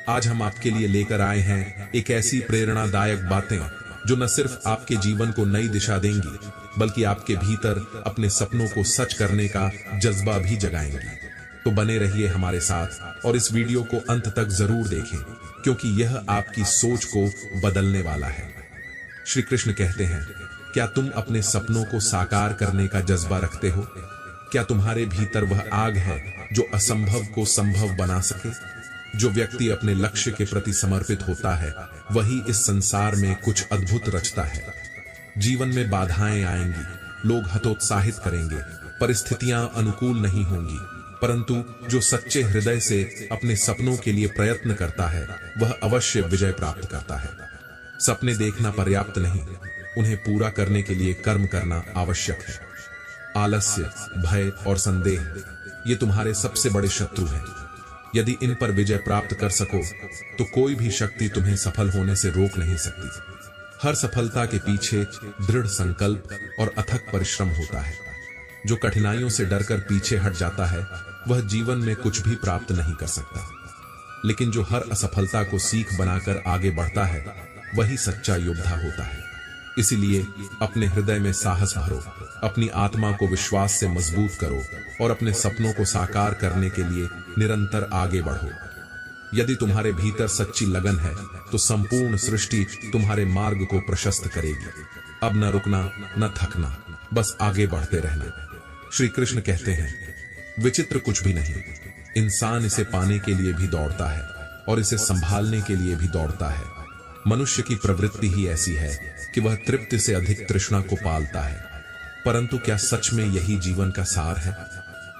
आज हम आपके लिए लेकर आए हैं एक ऐसी प्रेरणादायक बातें जो न सिर्फ आपके जीवन को नई दिशा देंगी, बल्कि आपके भीतर अपने सपनों को सच करने का जज्बा भी जगाएंगी। तो बने रहिए हमारे साथ और इस वीडियो को अंत तक जरूर देखें, क्योंकि यह आपकी सोच को बदलने वाला है। श्री कृष्ण कहते हैं, क्या तुम अपने सपनों को साकार करने का जज्बा रखते हो? क्या तुम्हारे भीतर वह आग है जो असंभव को संभव बना सके? जो व्यक्ति अपने लक्ष्य के प्रति समर्पित होता है, वही इस संसार में कुछ अद्भुत रचता है। जीवन में बाधाएं आएंगी, लोग हतोत्साहित करेंगे, परिस्थितियां अनुकूल नहीं होंगी, परंतु जो सच्चे हृदय से अपने सपनों के लिए प्रयत्न करता है, वह अवश्य विजय प्राप्त करता है। सपने देखना पर्याप्त नहीं, उन्हें पूरा करने के लिए कर्म करना आवश्यक है। आलस्य, भय और संदेह ये तुम्हारे सबसे बड़े शत्रु हैं। यदि इन पर विजय प्राप्त कर सको तो कोई भी शक्ति तुम्हें सफल होने से रोक नहीं सकती। हर सफलता के पीछे दृढ़ संकल्प और अथक परिश्रम होता है। जो कठिनाइयों से डरकर पीछे हट जाता है, वह जीवन में कुछ भी प्राप्त नहीं कर सकता। लेकिन जो हर असफलता को सीख बनाकर आगे बढ़ता है, वही सच्चा योद्धा होता है। इसीलिए अपने हृदय में साहस भरो, अपनी आत्मा को विश्वास से मजबूत करो और अपने सपनों को साकार करने के लिए निरंतर आगे बढ़ो। यदि तुम्हारे भीतर सच्ची लगन है, तो संपूर्ण सृष्टि तुम्हारे मार्ग को प्रशस्त करेगी। अब न रुकना, न थकना, बस आगे बढ़ते रहना। श्री कृष्ण कहते हैं, विचित्र कुछ भी नहीं, इंसान इसे पाने के लिए भी दौड़ता है और इसे संभालने के लिए भी दौड़ता है। मनुष्य की प्रवृत्ति ही ऐसी है कि वह तृप्ति से अधिक तृष्णा को पालता है। परंतु क्या सच में यही जीवन का सार है?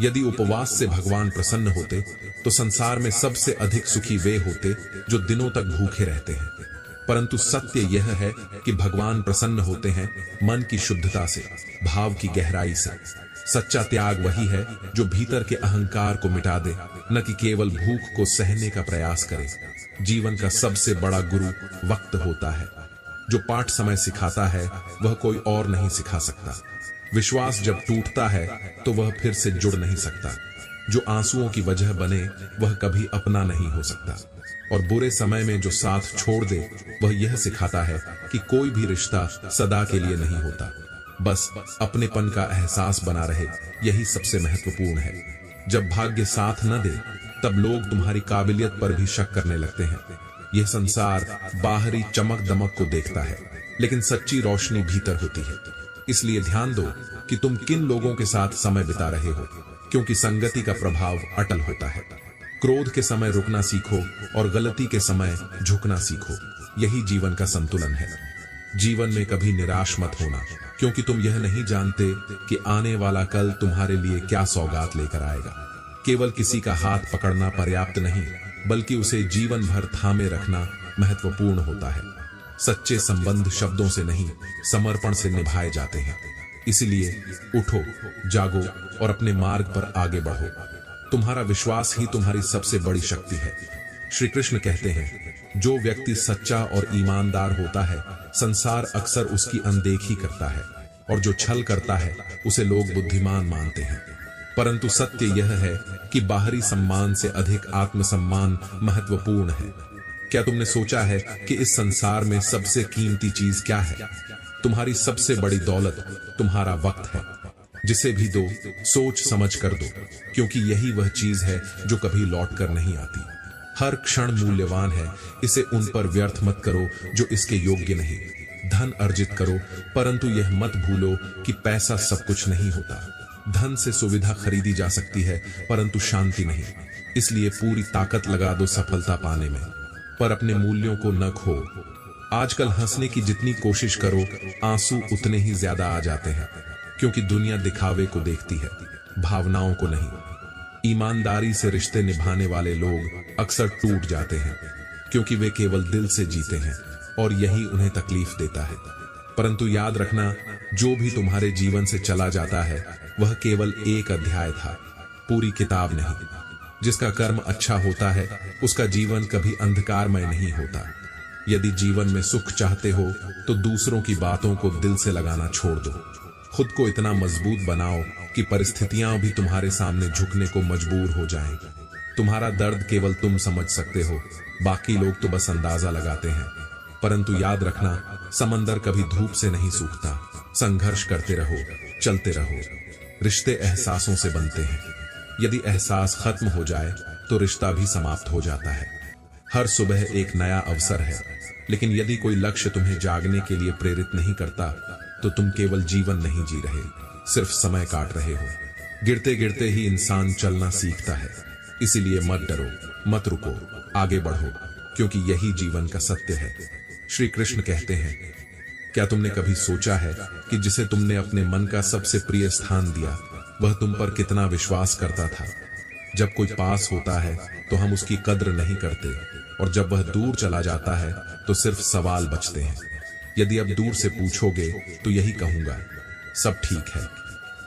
यदि उपवास से भगवान प्रसन्न होते, तो संसार में सबसे अधिक सुखी वे होते जो दिनों तक भूखे रहते हैं। परंतु सत्य यह है कि भगवान प्रसन्न होते हैं मन की शुद्धता से, भाव की गहराई से। सच्चा त्याग वही है जो भीतर के अहंकार को मिटा दे, न कि केवल भूख को सहने का प्रयास करे। जीवन का सबसे बड़ा गुरु वक्त होता है। जो पाठ समय सिखाता है, वह कोई और नहीं सिखा सकता। विश्वास जब टूटता है तो वह फिर से जुड़ नहीं सकता। जो आंसुओं की वजह बने, वह कभी अपना नहीं हो सकता। और बुरे समय में जो साथ छोड़ दे, वह यह सिखाता है कि कोई भी रिश्ता सदा के लिए नहीं होता। बस अपनेपन का एहसास बना रहे, यही सबसे महत्वपूर्ण है। जब भाग्य साथ न दे, तब लोग तुम्हारी काबिलियत पर भी शक करने लगते हैं। यह संसार बाहरी चमक दमक को देखता है, लेकिन सच्ची रोशनी भीतर होती है। इसलिए ध्यान दो कि तुम किन लोगों के साथ समय बिता रहे हो, क्योंकि संगति का प्रभाव अटल होता है। क्रोध के समय रुकना सीखो और गलती के समय झुकना सीखो। यही जीवन का संतुलन है। जीवन में कभी निराश मत होना, क्योंकि तुम यह नहीं जानते कि आने वाला कल तुम्हारे लिए क्या सौगात लेकर आएगा। केवल किसी का हाथ पकड़ना पर्याप्त नहीं, बल्कि उसे जीवन भर थामे रखना महत्वपूर्ण होता है। सच्चे संबंध शब्दों से नहीं, समर्पण से निभाए जाते हैं। इसलिए उठो, जागो और अपने मार्ग पर आगे बढ़ो। तुम्हारा विश्वास ही तुम्हारी सबसे बड़ी शक्ति है। श्री कृष्ण कहते हैं, जो व्यक्ति सच्चा और ईमानदार होता है, संसार अक्सर उसकी अनदेखी करता है, और जो छल करता है उसे लोग बुद्धिमान मानते हैं। परंतु सत्य यह है कि बाहरी सम्मान से अधिक आत्मसम्मान महत्वपूर्ण है। क्या तुमने सोचा है कि इस संसार में सबसे कीमती चीज क्या है? तुम्हारी सबसे बड़ी दौलत तुम्हारा वक्त है। जिसे भी दो, सोच समझ कर दो, क्योंकि यही वह चीज है जो कभी लौट कर नहीं आती। हर क्षण मूल्यवान है, इसे उन पर व्यर्थ मत करो जो इसके योग्य नहीं। धन अर्जित करो, परंतु यह मत भूलो कि पैसा सब कुछ नहीं होता। धन से सुविधा खरीदी जा सकती है, परंतु शांति नहीं। इसलिए पूरी ताकत लगा दो सफलता पाने में, पर अपने मूल्यों को न खो। आजकल हंसने की जितनी कोशिश करो, आंसू उतने ही ज्यादा आ जाते हैं, क्योंकि दुनिया दिखावे को देखती है, भावनाओं को नहीं। ईमानदारी से रिश्ते निभाने वाले लोग अक्सर टूट जाते हैं, क्योंकि वे केवल दिल से जीते हैं और यही उन्हें तकलीफ देता है। परंतु याद रखना, जो भी तुम्हारे जीवन से चला जाता है, वह केवल एक अध्याय था, पूरी किताब नहीं। जिसका कर्म अच्छा होता है, उसका जीवन कभी अंधकारमय नहीं होता। यदि जीवन में सुख चाहते हो, तो दूसरों की बातों को दिल से लगाना छोड़ दो। खुद को इतना मजबूत बनाओ कि परिस्थितियां भी तुम्हारे सामने झुकने को मजबूर हो जाएं। तुम्हारा दर्द केवल तुम समझ सकते हो, बाकी लोग तो बस अंदाजा लगाते हैं। परंतु याद रखना, समंदर कभी धूप से नहीं सूखता। संघर्ष करते रहो, चलते रहो। रिश्ते एहसासों से बनते हैं। यदि एहसास खत्म हो जाए तो रिश्ता भी समाप्त हो जाता है। हर सुबह एक नया अवसर है, लेकिन यदि कोई लक्ष्य तुम्हें जागने के लिए प्रेरित नहीं करता तो तुम केवल जीवन नहीं जी रहे, सिर्फ समय काट रहे हो। गिरते गिरते ही इंसान चलना सीखता है। इसीलिए मत डरो, मत रुको, आगे बढ़ो, क्योंकि यही जीवन का सत्य है। श्री कृष्ण कहते हैं, क्या तुमने कभी सोचा है कि जिसे तुमने अपने मन का सबसे प्रिय स्थान दिया वह तुम पर कितना विश्वास करता था? जब कोई पास होता है तो हम उसकी कद्र नहीं करते, और जब वह दूर चला जाता है तो सिर्फ सवाल बचते हैं। यदि अब दूर से पूछोगे तो यही कहूंगा, सब ठीक है,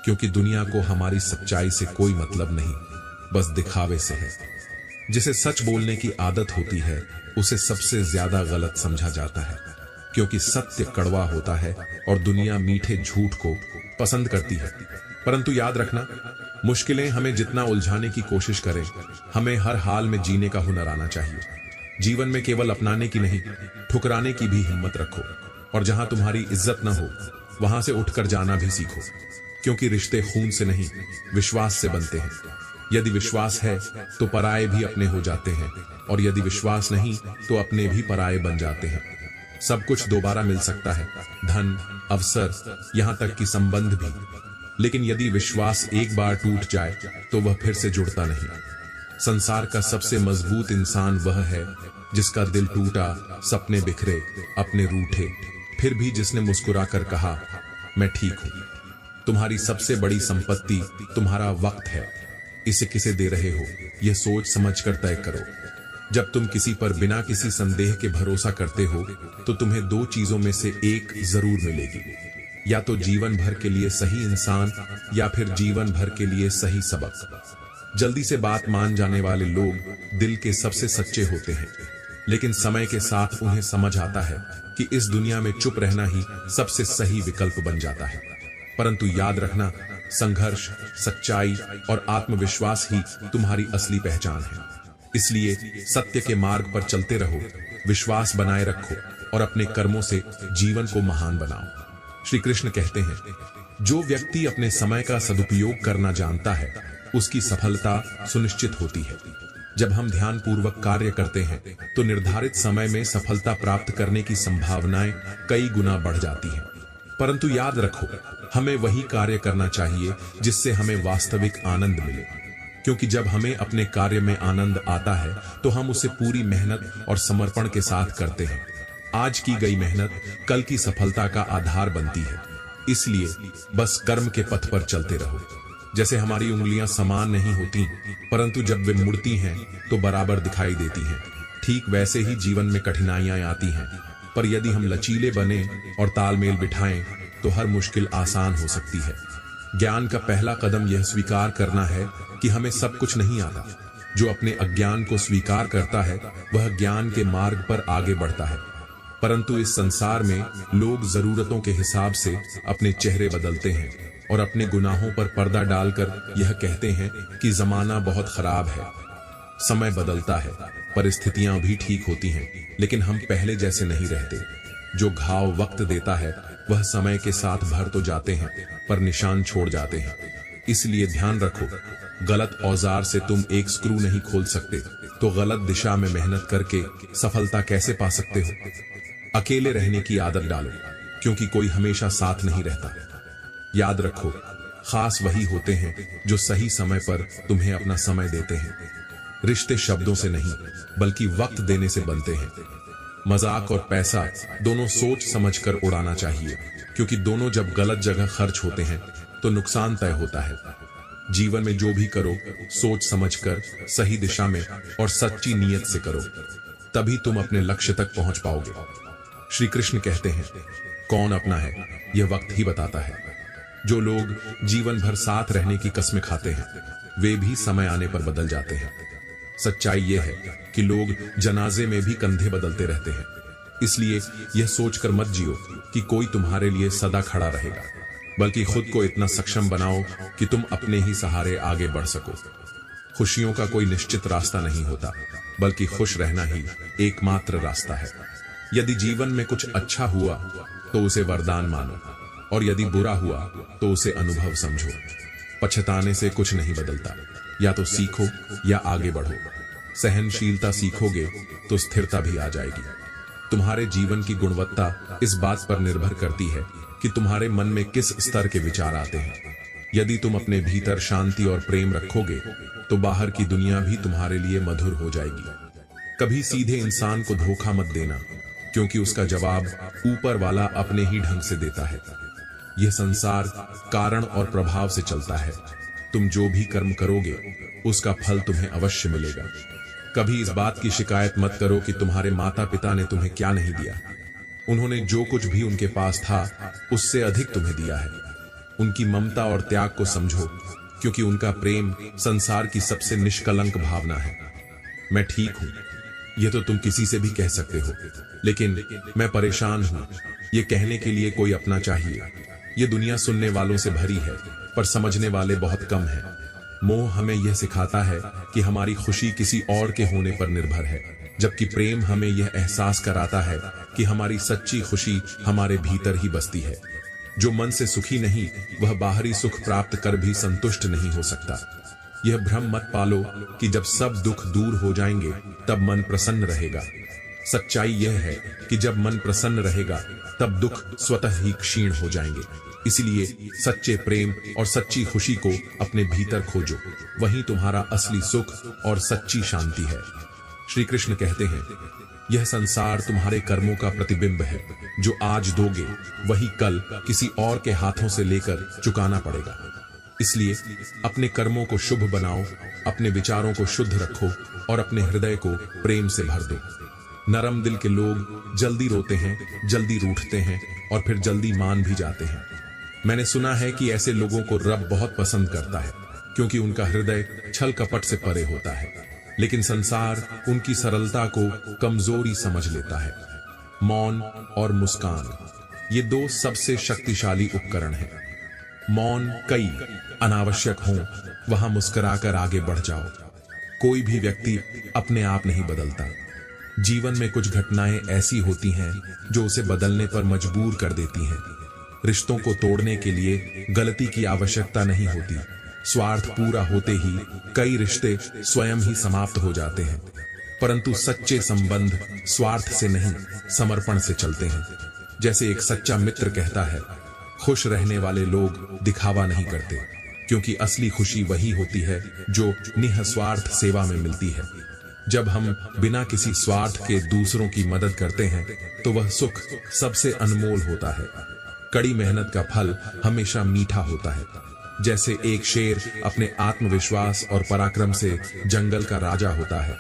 क्योंकि दुनिया को हमारी सच्चाई से कोई मतलब नहीं, बस दिखावे से है। जिसे सच बोलने की आदत होती है उसे सबसे ज्यादा गलत समझा जाता है, क्योंकि सत्य कड़वा होता है और दुनिया मीठे झूठ को पसंद करती है। परंतु याद रखना, मुश्किलें हमें जितना उलझाने की कोशिश करें, हमें हर हाल में जीने का हुनर आना चाहिए। जीवन में केवल अपनाने की नहीं, ठुकराने की भी हिम्मत रखो, और जहां तुम्हारी इज्जत न हो वहां से उठकर जाना भी सीखो, क्योंकि रिश्ते खून से नहीं, विश्वास से बनते हैं। यदि विश्वास है तो पराये भी अपने हो जाते हैं, और यदि विश्वास नहीं तो अपने भी पराये बन जाते हैं। सब कुछ दोबारा मिल सकता है, धन, अवसर, यहां तक कि संबंध भी, लेकिन यदि विश्वास एक बार टूट जाए तो वह फिर से जुड़ता नहीं। संसार का सबसे मजबूत इंसान वह है जिसका दिल टूटा, सपने बिखरे, अपने रूठे, फिर भी जिसने मुस्कुराकर कहा, मैं ठीक हूं। तुम्हारी सबसे बड़ी संपत्ति तुम्हारा वक्त है। इसे किसे दे रहे हो यह सोच समझकर तय करो। जब तुम किसी पर बिना किसी संदेह के भरोसा करते हो तो तुम्हें दो चीजों में से एक जरूर मिलेगी, या तो जीवन भर के लिए सही इंसान, या फिर जीवन भर के लिए सही सबक। जल्दी से बात मान जाने वाले लोग दिल के सबसे सच्चे होते हैं, लेकिन समय के साथ उन्हें समझ आता है कि इस दुनिया में चुप रहना ही सबसे सही विकल्प बन जाता है। परंतु याद रखना, संघर्ष, सच्चाई और आत्मविश्वास ही तुम्हारी असली पहचान है। इसलिए सत्य के मार्ग पर चलते रहो, विश्वास बनाए रखो और अपने कर्मों से जीवन को महान बनाओ। श्री कृष्ण कहते हैं, जो व्यक्ति अपने समय का सदुपयोग करना जानता है उसकी सफलता सुनिश्चित होती है। जब हम ध्यान पूर्वक कार्य करते हैं तो निर्धारित समय में सफलता प्राप्त करने की संभावनाएं कई गुना बढ़ जाती हैं। परंतु याद रखो, हमें वही कार्य करना चाहिए जिससे हमें वास्तविक आनंद मिले, क्योंकि जब हमें अपने कार्य में आनंद आता है तो हम उसे पूरी मेहनत और समर्पण के साथ करते हैं। आज की गई मेहनत कल की सफलता का आधार बनती है। इसलिए बस कर्म के पथ पर चलते रहो। जैसे हमारी उंगलियां समान नहीं होती, परंतु जब वे मुड़ती हैं तो बराबर दिखाई देती हैं, ठीक वैसे ही जीवन में कठिनाइयां आती हैं, पर यदि हम लचीले बने और तालमेल बिठाएं तो हर मुश्किल आसान हो सकती है। ज्ञान का पहला कदम यह स्वीकार करना है कि हमें सब कुछ नहीं आता। जो अपने अज्ञान को स्वीकार करता है वह ज्ञान के मार्ग पर आगे बढ़ता है। परंतु इस संसार में लोग जरूरतों के हिसाब से अपने चेहरे बदलते हैं और अपने गुनाहों पर पर्दा डालकर यह कहते हैं कि जमाना बहुत खराब है। समय बदलता है, परिस्थितियां भी ठीक होती हैं, लेकिन हम पहले जैसे नहीं रहते। जो घाव वक्त देता है वह समय के साथ भर तो जाते हैं पर निशान छोड़ जाते हैं। इसलिए ध्यान रखो, गलत औजार से तुम एक स्क्रू नहीं खोल सकते, तो गलत दिशा में मेहनत करके सफलता कैसे पा सकते हो? अकेले रहने की आदत डालो, क्योंकि कोई हमेशा साथ नहीं रहता। याद रखो, खास वही होते हैं जो सही समय पर तुम्हें अपना समय देते हैं। रिश्ते शब्दों से नहीं बल्कि वक्त देने से बनते हैं। मजाक और पैसा दोनों सोच समझकर उड़ाना चाहिए, क्योंकि दोनों जब गलत जगह खर्च होते हैं तो नुकसान तय होता है। जीवन में जो भी करो सोच समझकर, सही दिशा में और सच्ची नीयत से करो, तभी तुम अपने लक्ष्य तक पहुंच पाओगे। श्री कृष्ण कहते हैं, कौन अपना है यह वक्त ही बताता है। जो लोग जीवन भर साथ रहने की कस्में खाते हैं वे भी समय आने पर बदल जाते हैं। सच्चाई यह है कि लोग जनाजे में भी कंधे बदलते रहते हैं। इसलिए यह सोचकर मत जियो कि कोई तुम्हारे लिए सदा खड़ा रहेगा, बल्कि खुद को इतना सक्षम बनाओ कि तुम अपने ही सहारे आगे बढ़ सको। खुशियों का कोई निश्चित रास्ता नहीं होता, बल्कि खुश रहना ही एकमात्र रास्ता है। यदि जीवन में कुछ अच्छा हुआ तो उसे वरदान मानो, और यदि बुरा हुआ तो उसे अनुभव समझो। पछताने से कुछ नहीं बदलता, या तो सीखो या आगे बढ़ो। सहनशीलता सीखोगे तो स्थिरता भी आ जाएगी। तुम्हारे जीवन की गुणवत्ता इस बात पर निर्भर करती है कि तुम्हारे मन में किस स्तर के विचार आते हैं। यदि तुम अपने भीतर शांति और प्रेम रखोगे तो बाहर की दुनिया भी तुम्हारे लिए मधुर हो जाएगी। कभी सीधे इंसान को धोखा मत देना, क्योंकि उसका जवाब ऊपर वाला अपने ही ढंग से देता है। यह संसार कारण और प्रभाव से चलता है। तुम जो भी कर्म करोगे उसका फल तुम्हें अवश्य मिलेगा। कभी इस बात की शिकायत मत करो कि तुम्हारे माता पिता ने तुम्हें क्या नहीं दिया। उन्होंने जो कुछ भी उनके पास था उससे अधिक तुम्हें दिया है। उनकी ममता और त्याग को समझो, क्योंकि उनका प्रेम संसार की सबसे निष्कलंक भावना है। मैं ठीक हूं, यह तो तुम किसी से भी कह सकते हो, लेकिन मैं परेशान हूं, यह कहने के लिए कोई अपना चाहिए। यह दुनिया सुनने वालों से भरी है, पर समझने वाले बहुत कम हैं। मोह हमें यह सिखाता है कि हमारी खुशी किसी और के होने पर निर्भर है, जबकि प्रेम हमें यह एहसास कराता है कि हमारी सच्ची खुशी हमारे भीतर ही बसती है। जो मन से सुखी नहीं, वह बाहरी सुख प्राप्त कर भी संतुष्ट नहीं हो सकता। यह भ्रम मत पालो कि जब सब दुख दूर हो जाएंगे तब मन प्रसन्न रहेगा। सच्चाई यह है कि जब मन प्रसन्न रहेगा तब दुख स्वतः ही क्षीण हो जाएंगे। इसलिए सच्चे प्रेम और सच्ची खुशी को अपने भीतर खोजो, वहीं तुम्हारा असली सुख और सच्ची शांति है। श्री कृष्ण कहते हैं, यह संसार तुम्हारे कर्मों का प्रतिबिंब है। जो आज दोगे वही कल किसी और के हाथों से लेकर चुकाना पड़ेगा। इसलिए अपने कर्मों को शुभ बनाओ, अपने विचारों को शुद्ध रखो और अपने हृदय को प्रेम से भर दो। नरम दिल के लोग जल्दी रोते हैं, जल्दी रूठते हैं और फिर जल्दी मान भी जाते हैं। मैंने सुना है कि ऐसे लोगों को रब बहुत पसंद करता है, क्योंकि उनका हृदय छल कपट से परे होता है। लेकिन संसार उनकी सरलता को कमजोरी समझ लेता है। मौन और मुस्कान, ये दो सबसे शक्तिशाली उपकरण हैं। मौन कई अनावश्यक हों, वहां मुस्कुराकर आगे बढ़ जाओ। कोई भी व्यक्ति अपने आप नहीं बदलता। जीवन में कुछ घटनाएं ऐसी होती हैं जो उसे बदलने पर मजबूर कर देती हैं। रिश्तों को तोड़ने के लिए गलती की आवश्यकता नहीं होती। स्वार्थ पूरा होते ही कई रिश्ते स्वयं ही समाप्त हो जाते हैं। परंतु सच्चे संबंध स्वार्थ से नहीं, समर्पण से चलते हैं। जैसे एक सच्चा मित्र कहता है, खुश रहने वाले लोग दिखावा नहीं करते, क्योंकि असली खुशी वही होती है जो निःस्वार्थ सेवा में मिलती है। जब हम बिना किसी स्वार्थ के दूसरों की मदद करते हैं तो वह सुख सबसे अनमोल होता है। कड़ी मेहनत का फल हमेशा मीठा होता है। जैसे एक शेर अपने आत्मविश्वास और पराक्रम से जंगल का राजा होता है,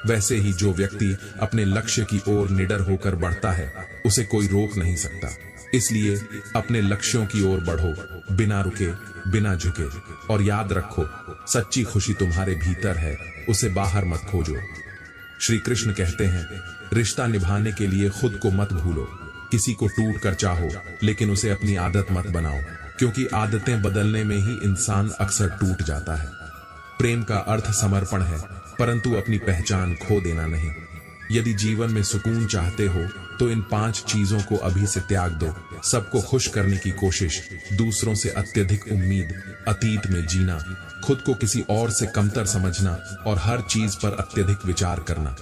वैसे ही जो व्यक्ति अपने लक्ष्य की ओर निडर होकर बढ़ता है उसे कोई रोक नहीं सकता। इसलिए अपने लक्ष्यों की ओर बढ़ो, बिना रुके, बिना झुके, और याद रखो, सच्ची खुशी तुम्हारे भीतर है, उसे बाहर मत खोजो। श्री कृष्ण कहते हैं, रिश्ता निभाने के लिए खुद को मत भूलो। किसी को टूट कर चाहो, लेकिन उसे अपनी आदत मत बनाओ, क्योंकि आदतें बदलने में ही इंसान अक्सर टूट जाता है। प्रेम का अर्थ समर्पण है, परंतु अपनी पहचान खो देना नहीं। यदि जीवन में सुकून चाहते हो तो इन 5 चीजों को अभी से त्याग दो। सबको खुश करने की कोशिश, दूसरों से अत्यधिक उम्मीद, अतीत में जीना, खुद को किसी और से कमतर समझना और हर चीज पर अत्यधिक विचार करना।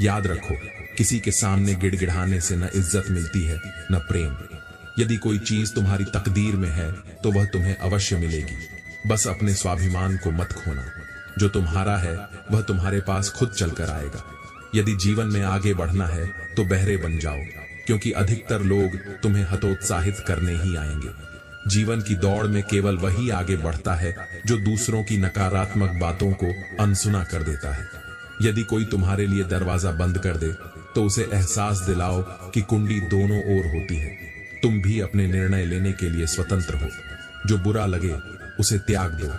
याद रखो, किसी के सामने गिड़गिड़ाने से न इज्जत मिलती है न प्रेम। यदि कोई चीज तुम्हारी तकदीर में है तो वह तुम्हें अवश्य मिलेगी। बस अपने स्वाभिमान को मत खोना। जो तुम्हारा है वह तुम्हारे पास खुद चलकर आएगा। यदि जीवन में आगे बढ़ना है तो बहरे बन जाओ, क्योंकि अधिकतर लोग तुम्हें हतोत्साहित करने ही आएंगे। जीवन की दौड़ में केवल वही आगे बढ़ता है जो दूसरों की नकारात्मक बातों को अनसुना कर देता है। यदि कोई तुम्हारे लिए दरवाजा बंद कर दे तो उसे एहसास दिलाओ कि कुंडी दोनों ओर होती है। तुम भी अपने निर्णय लेने के लिए स्वतंत्र हो। जो बुरा लगे उसे त्याग दो,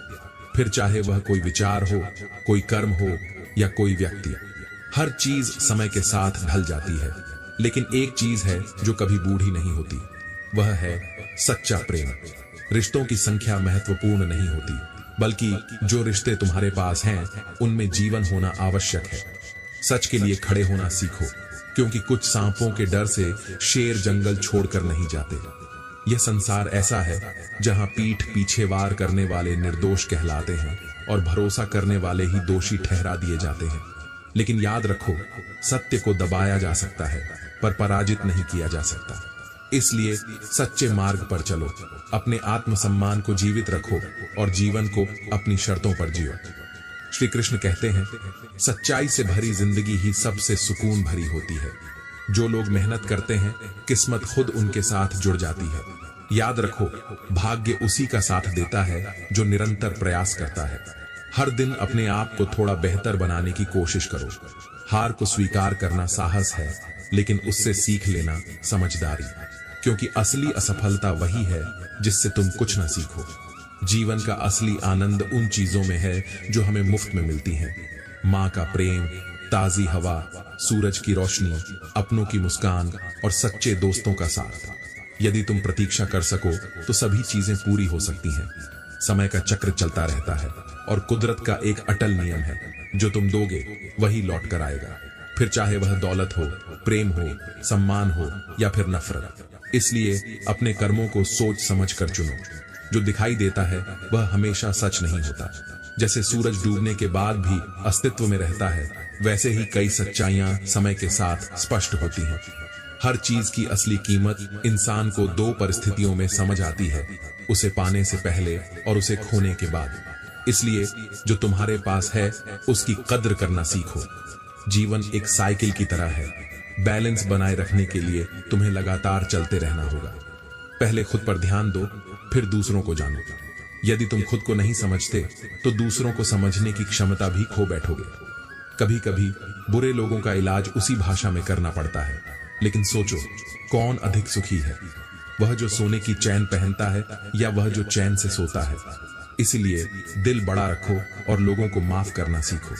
फिर चाहे वह कोई विचार हो, कोई कर्म हो या कोई व्यक्ति। हर चीज समय के साथ ढल जाती है, लेकिन एक चीज है जो कभी बूढ़ी नहीं होती, वह है सच्चा प्रेम। रिश्तों की संख्या महत्वपूर्ण नहीं होती, बल्कि जो रिश्ते तुम्हारे पास हैं उनमें जीवन होना आवश्यक है। सच के लिए खड़े होना सीखो, क्योंकि कुछ सांपों के डर से शेर जंगल छोड़कर नहीं जाते। यह संसार ऐसा है जहां पीठ पीछे वार करने वाले निर्दोष कहलाते हैं और भरोसा करने वाले ही दोषी ठहरा दिए जाते हैं। लेकिन याद रखो, सत्य को दबाया जा सकता है पर पराजित नहीं किया जा सकता। इसलिए सच्चे मार्ग पर चलो, अपने आत्मसम्मान को जीवित रखो और जीवन को अपनी शर्तों पर जियो। श्री कृष्ण कहते हैं, सच्चाई से भरी जिंदगी ही सबसे सुकून भरी होती है। जो लोग मेहनत करते हैं, किस्मत खुद उनके साथ जुड़ जाती है। याद रखो, भाग्य उसी का साथ देता है जो निरंतर प्रयास करता है। हर दिन अपने आप को थोड़ा बेहतर बनाने की कोशिश करो। हार को स्वीकार करना साहस है, लेकिन उससे सीख लेना समझदारी, क्योंकि असली असफलता वही है जिससे तुम कुछ न सीखो। जीवन का असली आनंद उन चीजों में है जो हमें मुफ्त में मिलती हैं। माँ का प्रेम, ताजी हवा, सूरज की रोशनी, अपनों की मुस्कान और सच्चे दोस्तों का साथ। यदि तुम प्रतीक्षा कर सको तो सभी चीजें पूरी हो सकती हैं। समय का चक्र चलता रहता है और कुदरत का एक अटल नियम है, जो तुम दोगे वही लौट कर आएगा, फिर चाहे वह दौलत हो, प्रेम हो, सम्मान हो या फिर नफरत। इसलिए अपने कर्मों को सोच समझ कर चुनो। जो दिखाई देता है वह हमेशा सच नहीं होता। जैसे सूरज डूबने के बाद भी अस्तित्व में रहता है, वैसे ही कई सच्चाइयां समय के साथ स्पष्ट होती हैं। हर चीज की असली कीमत इंसान को दो परिस्थितियों में समझ आती है, उसे पाने से पहले और उसे खोने के बाद। इसलिए जो तुम्हारे पास है उसकी कद्र करना सीखो। जीवन एक साइकिल की तरह है, बैलेंस बनाए रखने के लिए तुम्हें लगातार चलते रहना होगा। पहले खुद पर ध्यान दो, फिर दूसरों को जानो। यदि तुम खुद को नहीं समझते तो दूसरों को समझने की क्षमता भी खो बैठोगे। कभी कभी बुरे लोगों का इलाज उसी भाषा में करना पड़ता है, लेकिन सोचो, कौन अधिक सुखी है, वह जो सोने की चैन पहनता है या वह जो चैन से सोता है। इसलिए दिल बड़ा रखो और लोगों को माफ करना सीखो,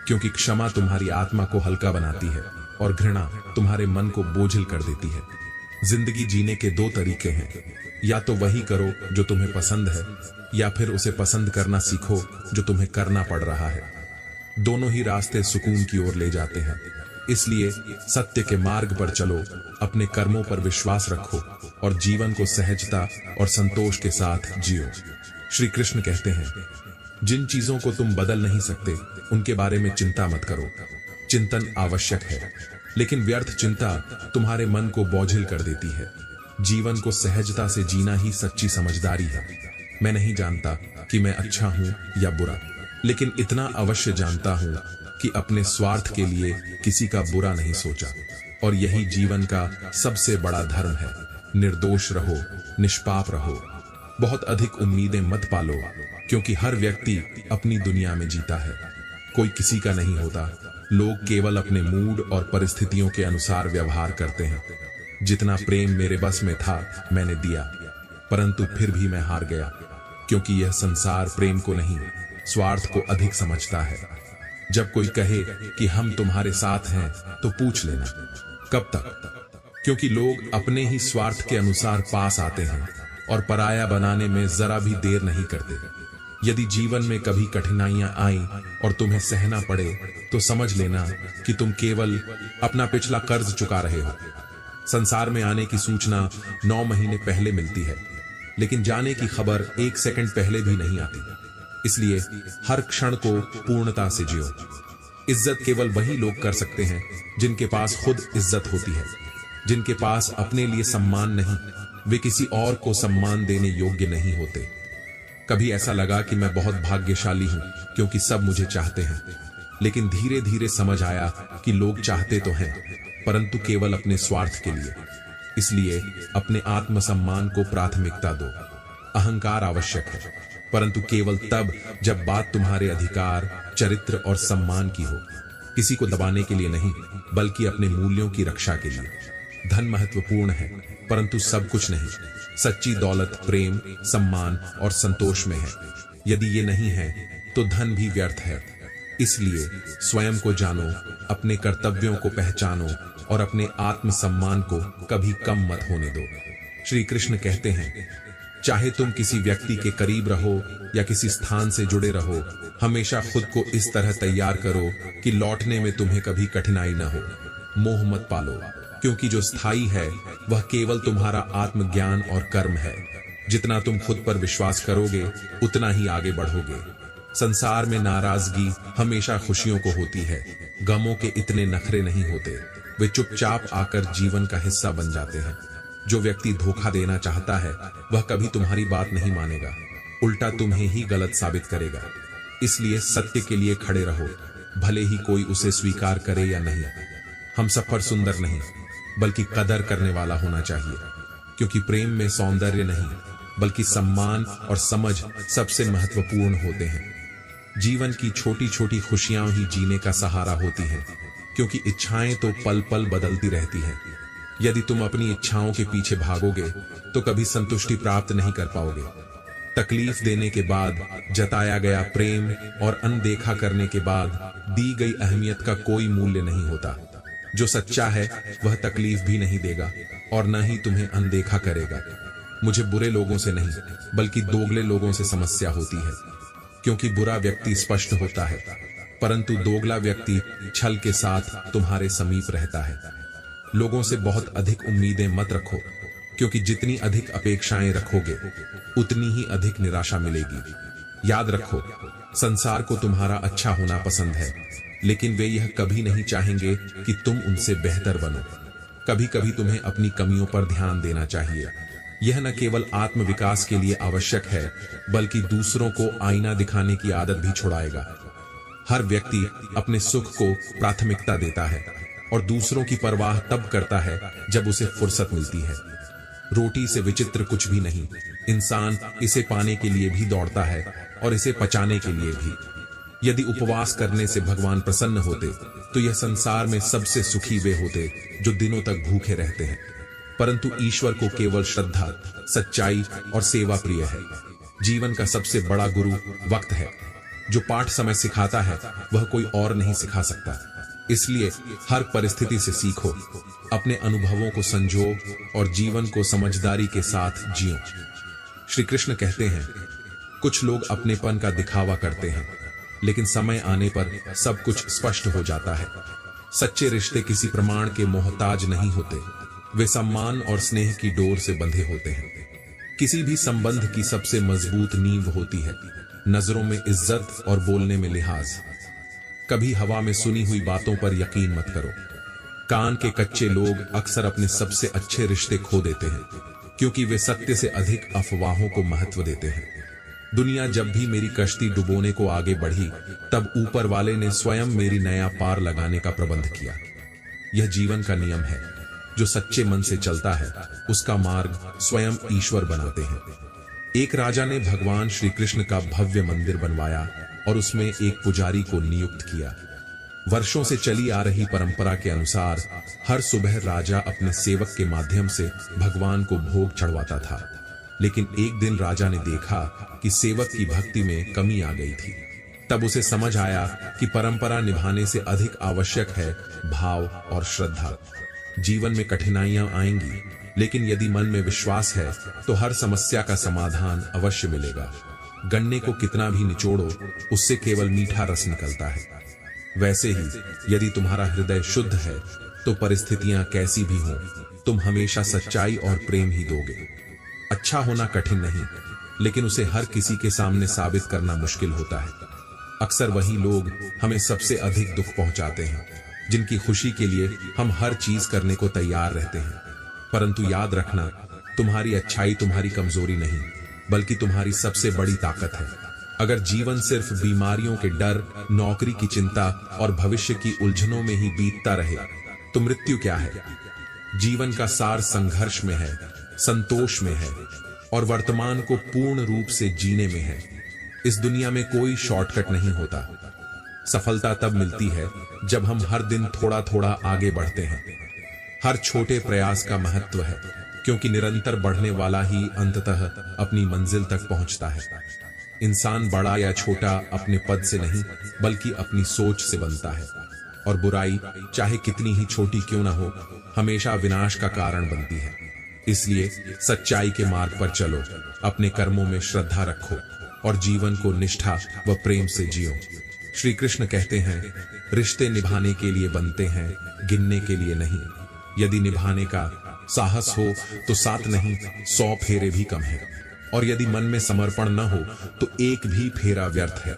क्योंकि क्षमा तुम्हारी आत्मा को हल्का बनाती है और घृणा तुम्हारे मन को बोझिल कर देती है। जिंदगी जीने के दो तरीके हैं, या तो वही करो जो तुम्हें पसंद है, या फिर उसे पसंद करना सीखो जो तुम्हें करना पड़ रहा है। दोनों ही रास्ते सुकून की ओर ले जाते हैं। इसलिए सत्य के मार्ग पर चलो, अपने कर्मों पर विश्वास रखो और जीवन को सहजता और संतोष के साथ जियो। श्री कृष्ण कहते हैं, जिन चीजों को तुम बदल नहीं सकते उनके बारे में चिंता मत करो। चिंतन आवश्यक है, लेकिन व्यर्थ चिंता तुम्हारे मन को बोझिल कर देती है। जीवन को सहजता से जीना ही सच्ची समझदारी है। मैं नहीं जानता कि मैं अच्छा हूं या बुरा, लेकिन इतना अवश्य जानता हूं कि अपने स्वार्थ के लिए किसी का बुरा नहीं सोचा, और यही जीवन का सबसे बड़ा धर्म है। निर्दोष रहो, निष्पाप रहो, बहुत अधिक उम्मीदें मत पालो, क्योंकि हर व्यक्ति अपनी दुनिया में जीता है, कोई किसी का नहीं होता। लोग केवल अपने मूड और परिस्थितियों के अनुसार व्यवहार करते हैं। जितना प्रेम मेरे बस में था मैंने दिया, परंतु फिर भी मैं हार गया, क्योंकि यह संसार प्रेम को नहीं, स्वार्थ को अधिक समझता है। जब कोई कहे कि हम तुम्हारे साथ हैं तो पूछ लेना, कब तक? क्योंकि लोग अपने ही स्वार्थ के अनुसार पास आते हैं और पराया बनाने में जरा भी देर नहीं करते। यदि जीवन में कभी कठिनाइयां आईं और तुम्हें सहना पड़े तो समझ लेना कि तुम केवल अपना पिछला कर्ज चुका रहे हो। संसार में आने की सूचना 9 महीने पहले मिलती है, लेकिन जाने की खबर 1 सेकंड पहले भी नहीं आती। इसलिए हर क्षण को पूर्णता से जियो। इज्जत केवल वही लोग कर सकते हैं जिनके पास खुद इज्जत होती है। जिनके पास अपने लिए सम्मान नहीं, वे किसी और को सम्मान देने योग्य नहीं होते। कभी ऐसा लगा कि मैं बहुत भाग्यशाली हूं क्योंकि सब मुझे चाहते हैं, लेकिन धीरे धीरे समझ आया कि लोग चाहते तो हैं, परंतु केवल अपने स्वार्थ के लिए। इसलिए अपने आत्मसम्मान को प्राथमिकता दो। अहंकार आवश्यक है, परंतु केवल तब जब बात तुम्हारे अधिकार, चरित्र और सम्मान की हो। किसी को दबाने के लिए नहीं, बल्कि अपने मूल्यों की रक्षा के लिए। धन महत्वपूर्ण है, परंतु सब कुछ नहीं। सच्ची दौलत प्रेम, सम्मान और संतोष में है। यदि ये नहीं है तो धन भी व्यर्थ है। इसलिए स्वयं को जानो, अपने कर्तव्यों को पहचानो और अपने आत्मसम्मान को कभी कम मत होने दो। श्री कृष्ण कहते हैं, चाहे तुम किसी व्यक्ति के करीब रहो या किसी स्थान से जुड़े रहो, हमेशा खुद को इस तरह तैयार करो कि लौटने में तुम्हें कभी कठिनाई न हो। मोह मत पालो, क्योंकि जो स्थायी है वह केवल तुम्हारा आत्मज्ञान और कर्म है। जितना तुम खुद पर विश्वास करोगे उतना ही आगे बढ़ोगे। संसार में नाराजगी हमेशा खुशियों को होती है। गमों के इतने नखरे नहीं होते, वे चुपचाप आकर जीवन का हिस्सा बन जाते हैं। जो व्यक्ति धोखा देना चाहता है वह कभी तुम्हारी बात नहीं मानेगा, उल्टा तुम्हें ही गलत साबित करेगा। इसलिए सत्य के लिए खड़े रहो, भले ही कोई उसे स्वीकार करे या नहीं। हम सफर सुंदर नहीं बल्कि कदर करने वाला होना चाहिए, क्योंकि प्रेम में सौंदर्य नहीं बल्कि सम्मान और समझ सबसे महत्वपूर्ण होते हैं। जीवन की छोटी छोटी खुशियां ही जीने का सहारा होती हैं, क्योंकि इच्छाएं तो पल पल बदलती रहती हैं। यदि तुम अपनी इच्छाओं के पीछे भागोगे तो कभी संतुष्टि प्राप्त नहीं कर पाओगे। तकलीफ देने के बाद जताया गया प्रेम और अनदेखा करने के बाद दी गई अहमियत का कोई मूल्य नहीं होता। जो सच्चा है वह तकलीफ भी नहीं देगा और न ही तुम्हें अनदेखा करेगा। मुझे बुरे लोगों से नहीं बल्कि दोगले लोगों से समस्या होती है, क्योंकि बुरा व्यक्ति स्पष्ट होता है परंतु दोगला व्यक्ति छल के साथ तुम्हारे समीप रहता है। लोगों से बहुत अधिक उम्मीदें मत रखो, क्योंकि जितनी अधिक अपेक्षाएं रखोगे उतनी ही अधिक निराशा मिलेगी। याद रखो, संसार को तुम्हारा अच्छा होना पसंद है, लेकिन वे यह कभी नहीं चाहेंगे कि तुम उनसे बेहतर बनो। कभी कभी तुम्हें अपनी कमियों पर ध्यान देना चाहिए। यह न केवल आत्मविकास के लिए आवश्यक है बल्कि दूसरों को आईना दिखाने की आदत भी छुड़ाएगा। हर व्यक्ति अपने सुख को प्राथमिकता देता है और दूसरों की परवाह तब करता है जब उसे फुर्सत मिलती है। रोटी से विचित्र कुछ भी नहीं, इंसान इसे पाने के लिए भी दौड़ता है और इसे पचाने के लिए भी। यदि उपवास करने से भगवान प्रसन्न होते तो यह संसार में सबसे सुखी वे होते जो दिनों तक भूखे रहते हैं। परंतु ईश्वर को केवल श्रद्धा, सच्चाई और सेवा प्रिय है। जीवन का सबसे बड़ा गुरु वक्त है। जो पाठ समय सिखाता है वह कोई और नहीं सिखा सकता। इसलिए हर परिस्थिति से सीखो, अपने अनुभवों को संजो और जीवन को समझदारी के साथ जियो। श्री कृष्ण कहते हैं, कुछ लोग अपनेपन का दिखावा करते हैं, लेकिन समय आने पर सब कुछ स्पष्ट हो जाता है। सच्चे रिश्ते किसी प्रमाण के मोहताज नहीं होते, वे सम्मान और स्नेह की डोर से बंधे होते हैं। किसी भी संबंध की सबसे मजबूत नींव होती है नजरों में इज्जत और बोलने में लिहाज। कभी हवा में सुनी हुई बातों पर यकीन मत करो। कान के कच्चे लोग अक्सर अपने सबसे अच्छे रिश्ते खो देते हैं, क्योंकि वे सत्य से अधिक अफवाहों को महत्व देते हैं। दुनिया जब भी मेरी कश्ती डुबोने को आगे बढ़ी, तब ऊपर वाले ने स्वयं मेरी नया पार लगाने का प्रबंध किया। यह जीवन का नियम है। जो सच्चे मन से चलता है उसका मार्ग स्वयं ईश्वर बनाते हैं। एक राजा ने भगवान श्री कृष्ण का भव्य मंदिर बनवाया और उसमें एक पुजारी को नियुक्त किया। वर्षों से चली आ रही परंपरा के अनुसार हर सुबह राजा अपने सेवक के माध्यम से भगवान को भोग चढ़वाता था। लेकिन एक दिन राजा ने देखा कि सेवक की भक्ति में कमी आ गई थी। तब उसे समझ आया कि परंपरा निभाने से अधिक आवश्यक है भाव और श्रद्धा। जीवन में कठिनाइयां आएंगी, लेकिन यदि मन में विश्वास है तो हर समस्या का समाधान अवश्य मिलेगा। गन्ने को कितना भी निचोड़ो, उससे केवल मीठा रस निकलता है। वैसे ही यदि तुम्हारा हृदय शुद्ध है तो परिस्थितियां कैसी भी हों, तुम हमेशा सच्चाई और प्रेम ही दोगे। अच्छा होना कठिन नहीं, लेकिन उसे हर किसी के सामने साबित करना मुश्किल होता है। अक्सर वही लोग हमें सबसे अधिक दुख पहुंचाते हैं, जिनकी खुशी के लिए हम हर चीज करने को तैयार रहते हैं। परंतु याद रखना, तुम्हारी अच्छाई तुम्हारी कमजोरी नहीं बल्कि तुम्हारी सबसे बड़ी ताकत है। अगर जीवन सिर्फ बीमारियों के डर, नौकरी की चिंता और भविष्य की उलझनों में ही बीतता रहे तो मृत्यु क्या है? जीवन का सार संघर्ष में है, संतोष में है और वर्तमान को पूर्ण रूप से जीने में है। इस दुनिया में कोई शॉर्टकट नहीं होता। सफलता तब मिलती है जब हम हर दिन थोड़ा थोड़ा आगे बढ़ते हैं। हर छोटे प्रयास का महत्व है, क्योंकि निरंतर बढ़ने वाला ही अंततः अपनी मंजिल तक पहुंचता है। इंसान बड़ा या छोटा अपने पद से नहीं बल्कि अपनी सोच से बनता है, और बुराई चाहे कितनी ही छोटी क्यों ना हो, हमेशा विनाश का कारण बनती है। इसलिए सच्चाई के मार्ग पर चलो, अपने कर्मों में श्रद्धा रखो और जीवन को निष्ठा व प्रेम से जियो। श्री कृष्ण कहते हैं, रिश्ते निभाने के लिए बनते हैं, गिनने के लिए नहीं। यदि निभाने का साहस हो तो 7 नहीं 100 फेरे भी कम है, और यदि मन में समर्पण न हो तो एक भी फेरा व्यर्थ है।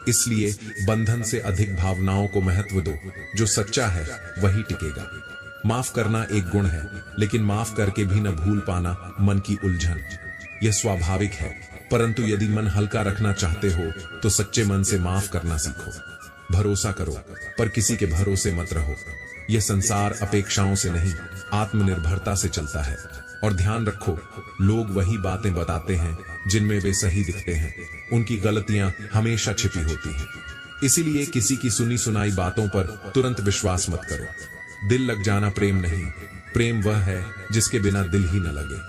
इसलिए बंधन से अधिक भावनाओं को महत्व दो। जो सच्चा है वही टिकेगा। माफ करना एक गुण है, लेकिन माफ करके भी न भूल पाना मन की उलझन। यह स्वाभाविक है, परंतु यदि मन हल्का रखना चाहते हो तो सच्चे मन से माफ करना सीखो। भरोसा करो, पर किसी के भरोसे मत रहो। यह संसार अपेक्षाओं से नहीं, आत्मनिर्भरता से चलता है। और ध्यान रखो, लोग वही बातें बताते हैं जिनमें वे सही दिखते हैं। उनकी गलतियां हमेशा छिपी होती हैं। इसीलिए किसी की सुनी सुनाई बातों पर तुरंत विश्वास मत करो। दिल लग जाना प्रेम नहीं, प्रेम वह है जिसके बिना दिल ही न लगे।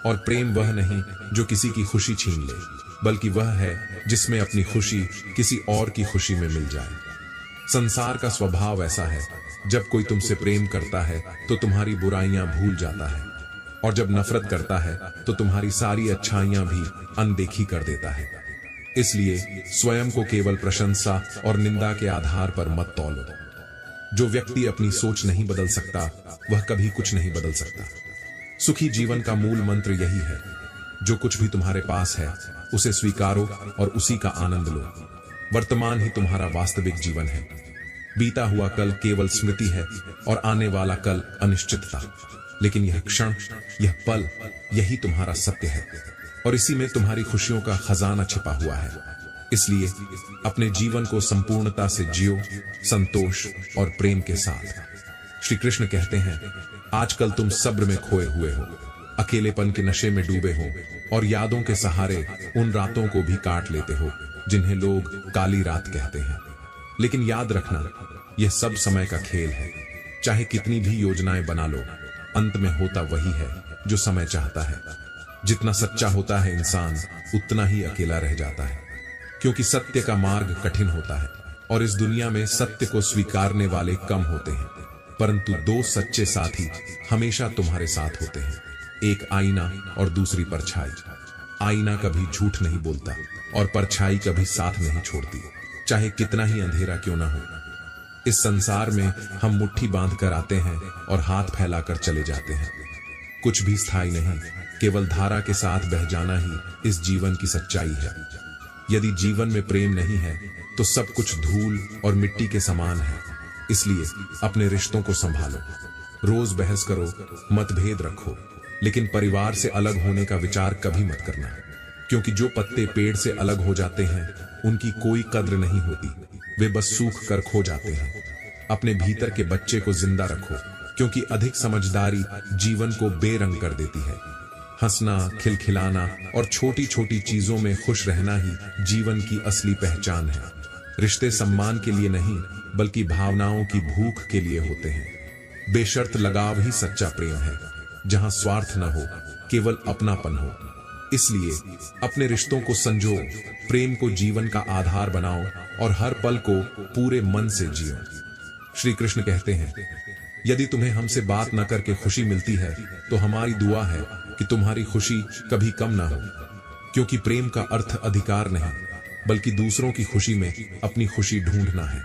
और प्रेम वह नहीं जो किसी की खुशी छीन ले, बल्कि वह है जिसमें अपनी खुशी किसी और की खुशी में मिल जाए। संसार का स्वभाव ऐसा है, जब कोई तुमसे प्रेम करता है तो तुम्हारी बुराइयां भूल जाता है, और जब नफरत करता है तो तुम्हारी सारी अच्छाइयां भी अनदेखी कर देता है। इसलिए स्वयं को केवल प्रशंसा और निंदा के आधार पर मत तौलो। जो व्यक्ति अपनी सोच नहीं बदल सकता, वह कभी कुछ नहीं बदल सकता। सुखी जीवन का मूल मंत्र यही है, जो कुछ भी तुम्हारे पास है उसे स्वीकारो और उसी का आनंद लो। वर्तमान ही तुम्हारा वास्तविक जीवन है। बीता हुआ कल केवल स्मृति है और आने वाला कल अनिश्चितता। लेकिन यह क्षण, यह पल, यही तुम्हारा सत्य है, और इसी में तुम्हारी खुशियों का खजाना छिपा हुआ है। इसलिए अपने जीवन को संपूर्णता से जियो, संतोष और प्रेम के साथ। श्री कृष्ण कहते हैं, आजकल तुम सब्र में खोए हुए हो, अकेलेपन के नशे में डूबे हो, और यादों के सहारे उन रातों को भी काट लेते हो जिन्हें लोग काली रात कहते हैं। लेकिन याद रखना, यह सब समय का खेल है। चाहे कितनी भी योजनाएं बना लो, अंत में होता वही है जो समय चाहता है। जितना सच्चा होता है इंसान, उतना ही अकेला रह जाता है, क्योंकि सत्य का मार्ग कठिन होता है और इस दुनिया में सत्य को स्वीकारने वाले कम होते हैं। परंतु 2 सच्चे साथी हमेशा तुम्हारे साथ होते हैं, एक आईना और दूसरी परछाई। आईना कभी झूठ नहीं बोलता और परछाई कभी साथ नहीं छोड़ती, चाहे कितना ही अंधेरा क्यों ना हो। इस संसार में हम मुट्ठी बांधकर आते हैं और हाथ फैलाकर चले जाते हैं। कुछ भी स्थायी नहीं, केवल धारा के साथ बह जाना ही इस जीवन की सच्चाई है। यदि जीवन में प्रेम नहीं है तो सब कुछ धूल और मिट्टी के समान है। इसलिए अपने रिश्तों को संभालो। रोज बहस करो, मतभेद रखो, लेकिन परिवार से अलग होने का विचार कभी मत करना, क्योंकि जो पत्ते पेड़ से अलग हो जाते हैं उनकी कोई कद्र नहीं होती, वे बस सूख कर खो जाते हैं। अपने भीतर के बच्चे को जिंदा रखो, क्योंकि अधिक समझदारी जीवन को बेरंग कर देती है। हंसना, खिलखिलाना और छोटी छोटी चीजों में खुश रहना ही जीवन की असली पहचान है। रिश्ते सम्मान के लिए नहीं, बल्कि भावनाओं की भूख के लिए होते हैं। बेशर्त लगाव ही सच्चा प्रेम है, जहां स्वार्थ न हो, केवल अपनापन हो। इसलिए अपने रिश्तों को संजो, प्रेम को जीवन का आधार बनाओ और हर पल को पूरे मन से जियो। श्री कृष्ण कहते हैं, यदि तुम्हें हमसे बात न करके खुशी मिलती है तो हमारी दुआ है कि तुम्हारी खुशी कभी कम ना हो, क्योंकि प्रेम का अर्थ अधिकार नहीं, बल्कि दूसरों की खुशी में अपनी खुशी ढूंढना है।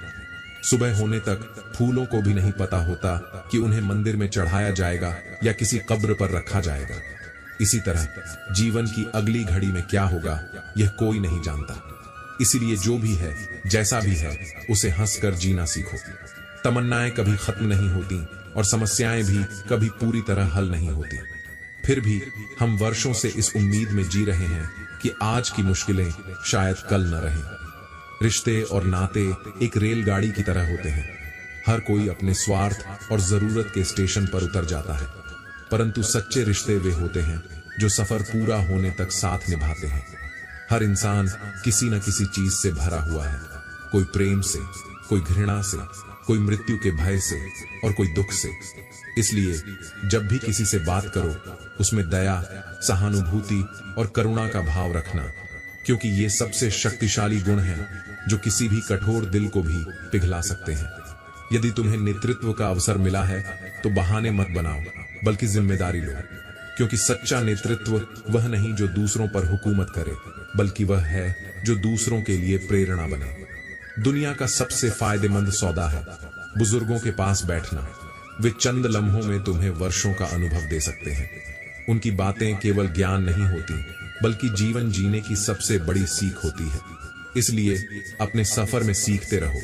सुबह होने तक फूलों को भी नहीं पता होता कि उन्हें मंदिर में चढ़ाया जाएगा या किसी कब्र पर रखा जाएगा। इसी तरह जीवन की अगली घड़ी में क्या होगा यह कोई नहीं जानता। इसीलिए जो भी है, जैसा भी है, उसे हंसकर जीना सीखो। तमन्नाएं कभी खत्म नहीं होती और समस्याएं भी कभी पूरी तरह हल नहीं होती। फिर भी हम वर्षों से इस उम्मीद में जी रहे हैं कि आज की मुश्किलें शायद कल न रहें। रिश्ते और नाते एक रेलगाड़ी की तरह होते हैं। हर कोई अपने स्वार्थ और जरूरत के स्टेशन पर उतर जाता है, परंतु सच्चे रिश्ते वे होते हैं जो सफर पूरा होने तक साथ निभाते हैं। हर इंसान किसी न किसी चीज से भरा हुआ है, कोई प्रेम से, कोई घृणा से, कोई मृत्यु के भय से और कोई दुख से। इसलिए जब भी किसी से बात करो, उसमें दया, सहानुभूति और करुणा का भाव रखना, क्योंकि ये सबसे शक्तिशाली गुण हैं जो किसी भी कठोर दिल को भी पिघला सकते हैं। यदि तुम्हें नेतृत्व का अवसर मिला है तो बहाने मत बनाओ, बल्कि जिम्मेदारी लो। क्योंकि सच्चा नेतृत्व वह नहीं जो दूसरों पर हुकूमत करे, बल्कि वह है जो दूसरों के लिए प्रेरणा बने। दुनिया का सबसे फायदेमंद सौदा है बुजुर्गों के पास बैठना। वे चंद लम्हों में तुम्हें वर्षों का अनुभव दे सकते हैं। उनकी बातें केवल ज्ञान नहीं होती, बल्कि जीवन जीने की सबसे बड़ी सीख होती है। इसलिए अपने सफर में सीखते रहो,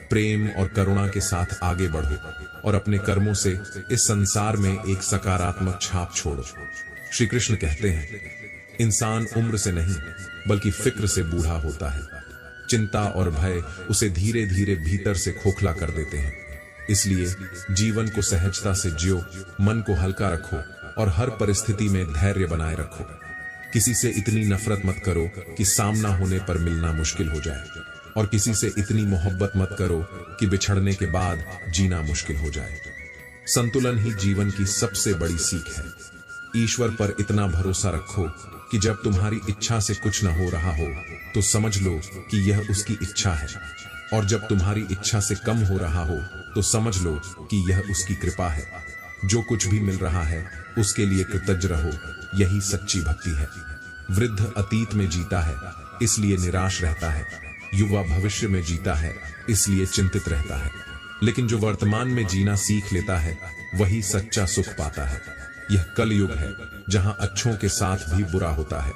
प्रेम और करुणा के साथ आगे बढ़ो और अपने कर्मों से इस संसार में एक सकारात्मक छाप छोड़ो। श्री कृष्ण कहते हैं, इंसान उम्र से नहीं बल्कि फिक्र से बूढ़ा होता है। चिंता और भय उसे धीरे धीरे भीतर से खोखला कर देते हैं। इसलिए जीवन को सहजता से जियो, मन को हल्का रखो और हर परिस्थिति में धैर्य बनाए रखो। किसी से इतनी नफरत मत करो कि सामना होने पर मिलना मुश्किल हो जाए, और किसी से इतनी मोहब्बत मत करो कि बिछड़ने के बाद जीना मुश्किल हो जाए। संतुलन ही जीवन की सबसे बड़ी सीख है। ईश्वर पर इतना भरोसा रखो कि जब तुम्हारी इच्छा से कुछ न हो रहा हो तो समझ लो कि यह उसकी इच्छा है, और जब तुम्हारी इच्छा से कम हो रहा हो तो समझ लो कि यह उसकी कृपा है। जो कुछ भी मिल रहा है उसके लिए कृतज्ञ रहो, यही सच्ची भक्ति है। वृद्ध अतीत में जीता है इसलिए निराश रहता है, युवा भविष्य में जीता है इसलिए चिंतित रहता है, लेकिन जो वर्तमान में जीना सीख लेता है वही सच्चा सुख पाता है। यह कलयुग है जहां अच्छों के साथ भी बुरा होता है,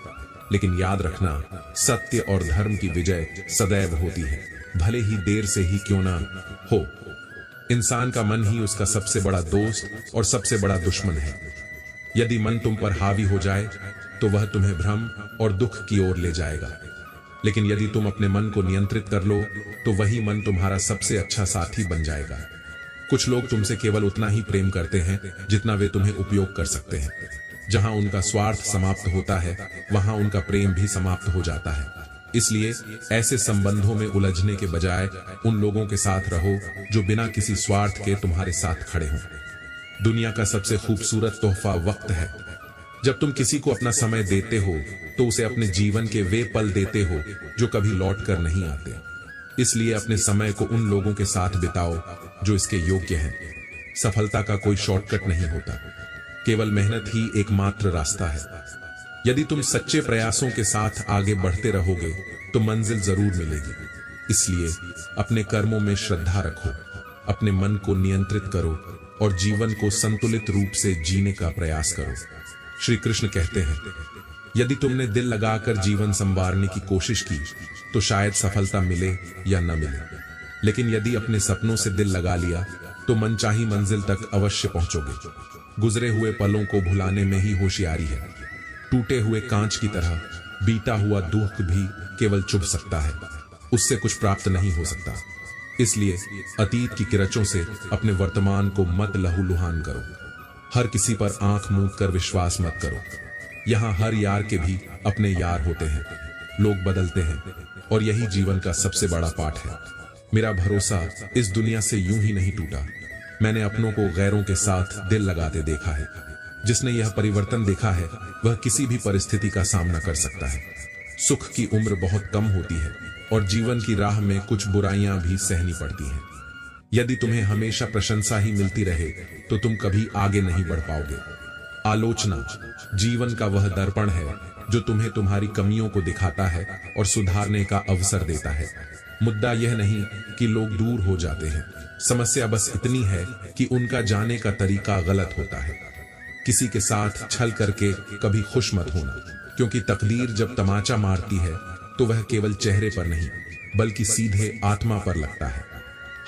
लेकिन याद रखना, सत्य और धर्म की विजय सदैव होती है, भले ही देर से ही क्यों ना हो। इंसान का मन ही उसका सबसे बड़ा दोस्त और सबसे बड़ा दुश्मन है। यदि मन तुम पर हावी हो जाए तो वह तुम्हें भ्रम और दुख की ओर ले जाएगा, लेकिन यदि तुम अपने मन को नियंत्रित कर लो तो वही मन तुम्हारा सबसे अच्छा साथी बन जाएगा। कुछ लोग तुमसे केवल उतना ही प्रेम करते हैं जितना वे तुम्हें उपयोग कर सकते हैं। जहां उनका स्वार्थ समाप्त होता है वहां उनका प्रेम भी समाप्त हो जाता है। इसलिए ऐसे संबंधों में उलझने के बजाय उन लोगों के साथ रहो जो बिना किसी स्वार्थ के तुम्हारे साथ खड़े हों। दुनिया का सबसे खूबसूरत तोहफा वक्त है। जब तुम किसी को अपना समय देते हो तो उसे अपने जीवन के वे पल देते हो जो कभी लौट कर नहीं आते। इसलिए अपने समय को उन लोगों के साथ बिताओ जो इसके योग्य हैं। सफलता का कोई शॉर्टकट नहीं होता, केवल मेहनत ही एकमात्र रास्ता है। यदि तुम सच्चे प्रयासों के साथ आगे बढ़ते रहोगे तो मंजिल जरूर मिलेगी। इसलिए अपने कर्मों में श्रद्धा रखो, अपने मन को नियंत्रित करो और जीवन को संतुलित रूप से जीने का प्रयास करो। श्री कृष्ण कहते हैं, यदि तुमने दिल लगाकर जीवन संवारने की कोशिश की तो शायद सफलता मिले या न मिले, लेकिन यदि अपने सपनों से दिल लगा लिया तो मनचाही मंजिल तक अवश्य पहुंचोगे। गुजरे हुए पलों को भुलाने में ही होशियारी है। टूटे हुए कांच की तरह बीता हुआ दुख भी केवल चुभ सकता है, उससे कुछ प्राप्त नहीं हो सकता। इसलिए अतीत की किरचों से अपने वर्तमान को मत लहूलुहान करो। हर किसी पर आंख मूंद कर विश्वास मत करो। यहाँ हर यार के भी अपने यार होते हैं। लोग बदलते हैं और यही जीवन का सबसे बड़ा पाठ है। मेरा भरोसा इस दुनिया से यूं ही नहीं टूटा। मैंने अपनों को गैरों के साथ दिल लगाते देखा है। जिसने यह परिवर्तन देखा है वह किसी भी परिस्थिति का सामना कर सकता है। सुख की उम्र बहुत कम होती है और जीवन की राह में कुछ बुराइयां भी सहनी पड़ती हैं। यदि तुम्हें हमेशा प्रशंसा ही मिलती रहे तो तुम कभी आगे नहीं बढ़ पाओगे। आलोचना जीवन का वह दर्पण है जो तुम्हें तुम्हारी कमियों को दिखाता है और सुधारने का अवसर देता है। मुद्दा यह नहीं कि लोग दूर हो जाते हैं, समस्या बस इतनी है कि उनका जाने का तरीका गलत होता है। किसी के साथ छल करके कभी खुश मत होना, क्योंकि तकदीर जब तमाचा मारती है तो वह केवल चेहरे पर नहीं बल्कि सीधे आत्मा पर लगता है।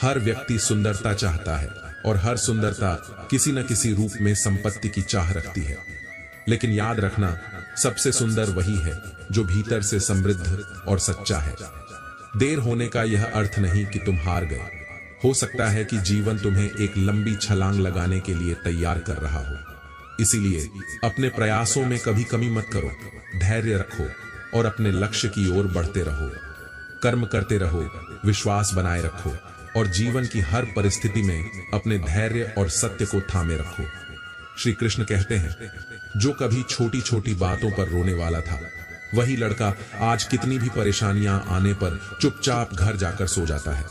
हर व्यक्ति सुंदरता चाहता है और हर सुंदरता किसी न किसी रूप में संपत्ति की चाह रखती है, लेकिन याद रखना, सबसे सुंदर वही है जो भीतर से समृद्ध और सच्चा है। देर होने का यह अर्थ नहीं कि तुम हार गए। हो सकता है कि जीवन तुम्हें एक लंबी छलांग लगाने के लिए तैयार कर रहा हो। इसीलिए अपने प्रयासों में कभी कमी मत करो, धैर्य रखो और अपने लक्ष्य की ओर बढ़ते रहो। कर्म करते रहो, विश्वास बनाए रखो और जीवन की हर परिस्थिति में अपने धैर्य और सत्य को थामे रखो। श्री कृष्ण कहते हैं, जो कभी छोटी छोटी बातों पर रोने वाला था वही लड़का आज कितनी भी परेशानियां आने पर चुपचाप घर जाकर सो जाता है।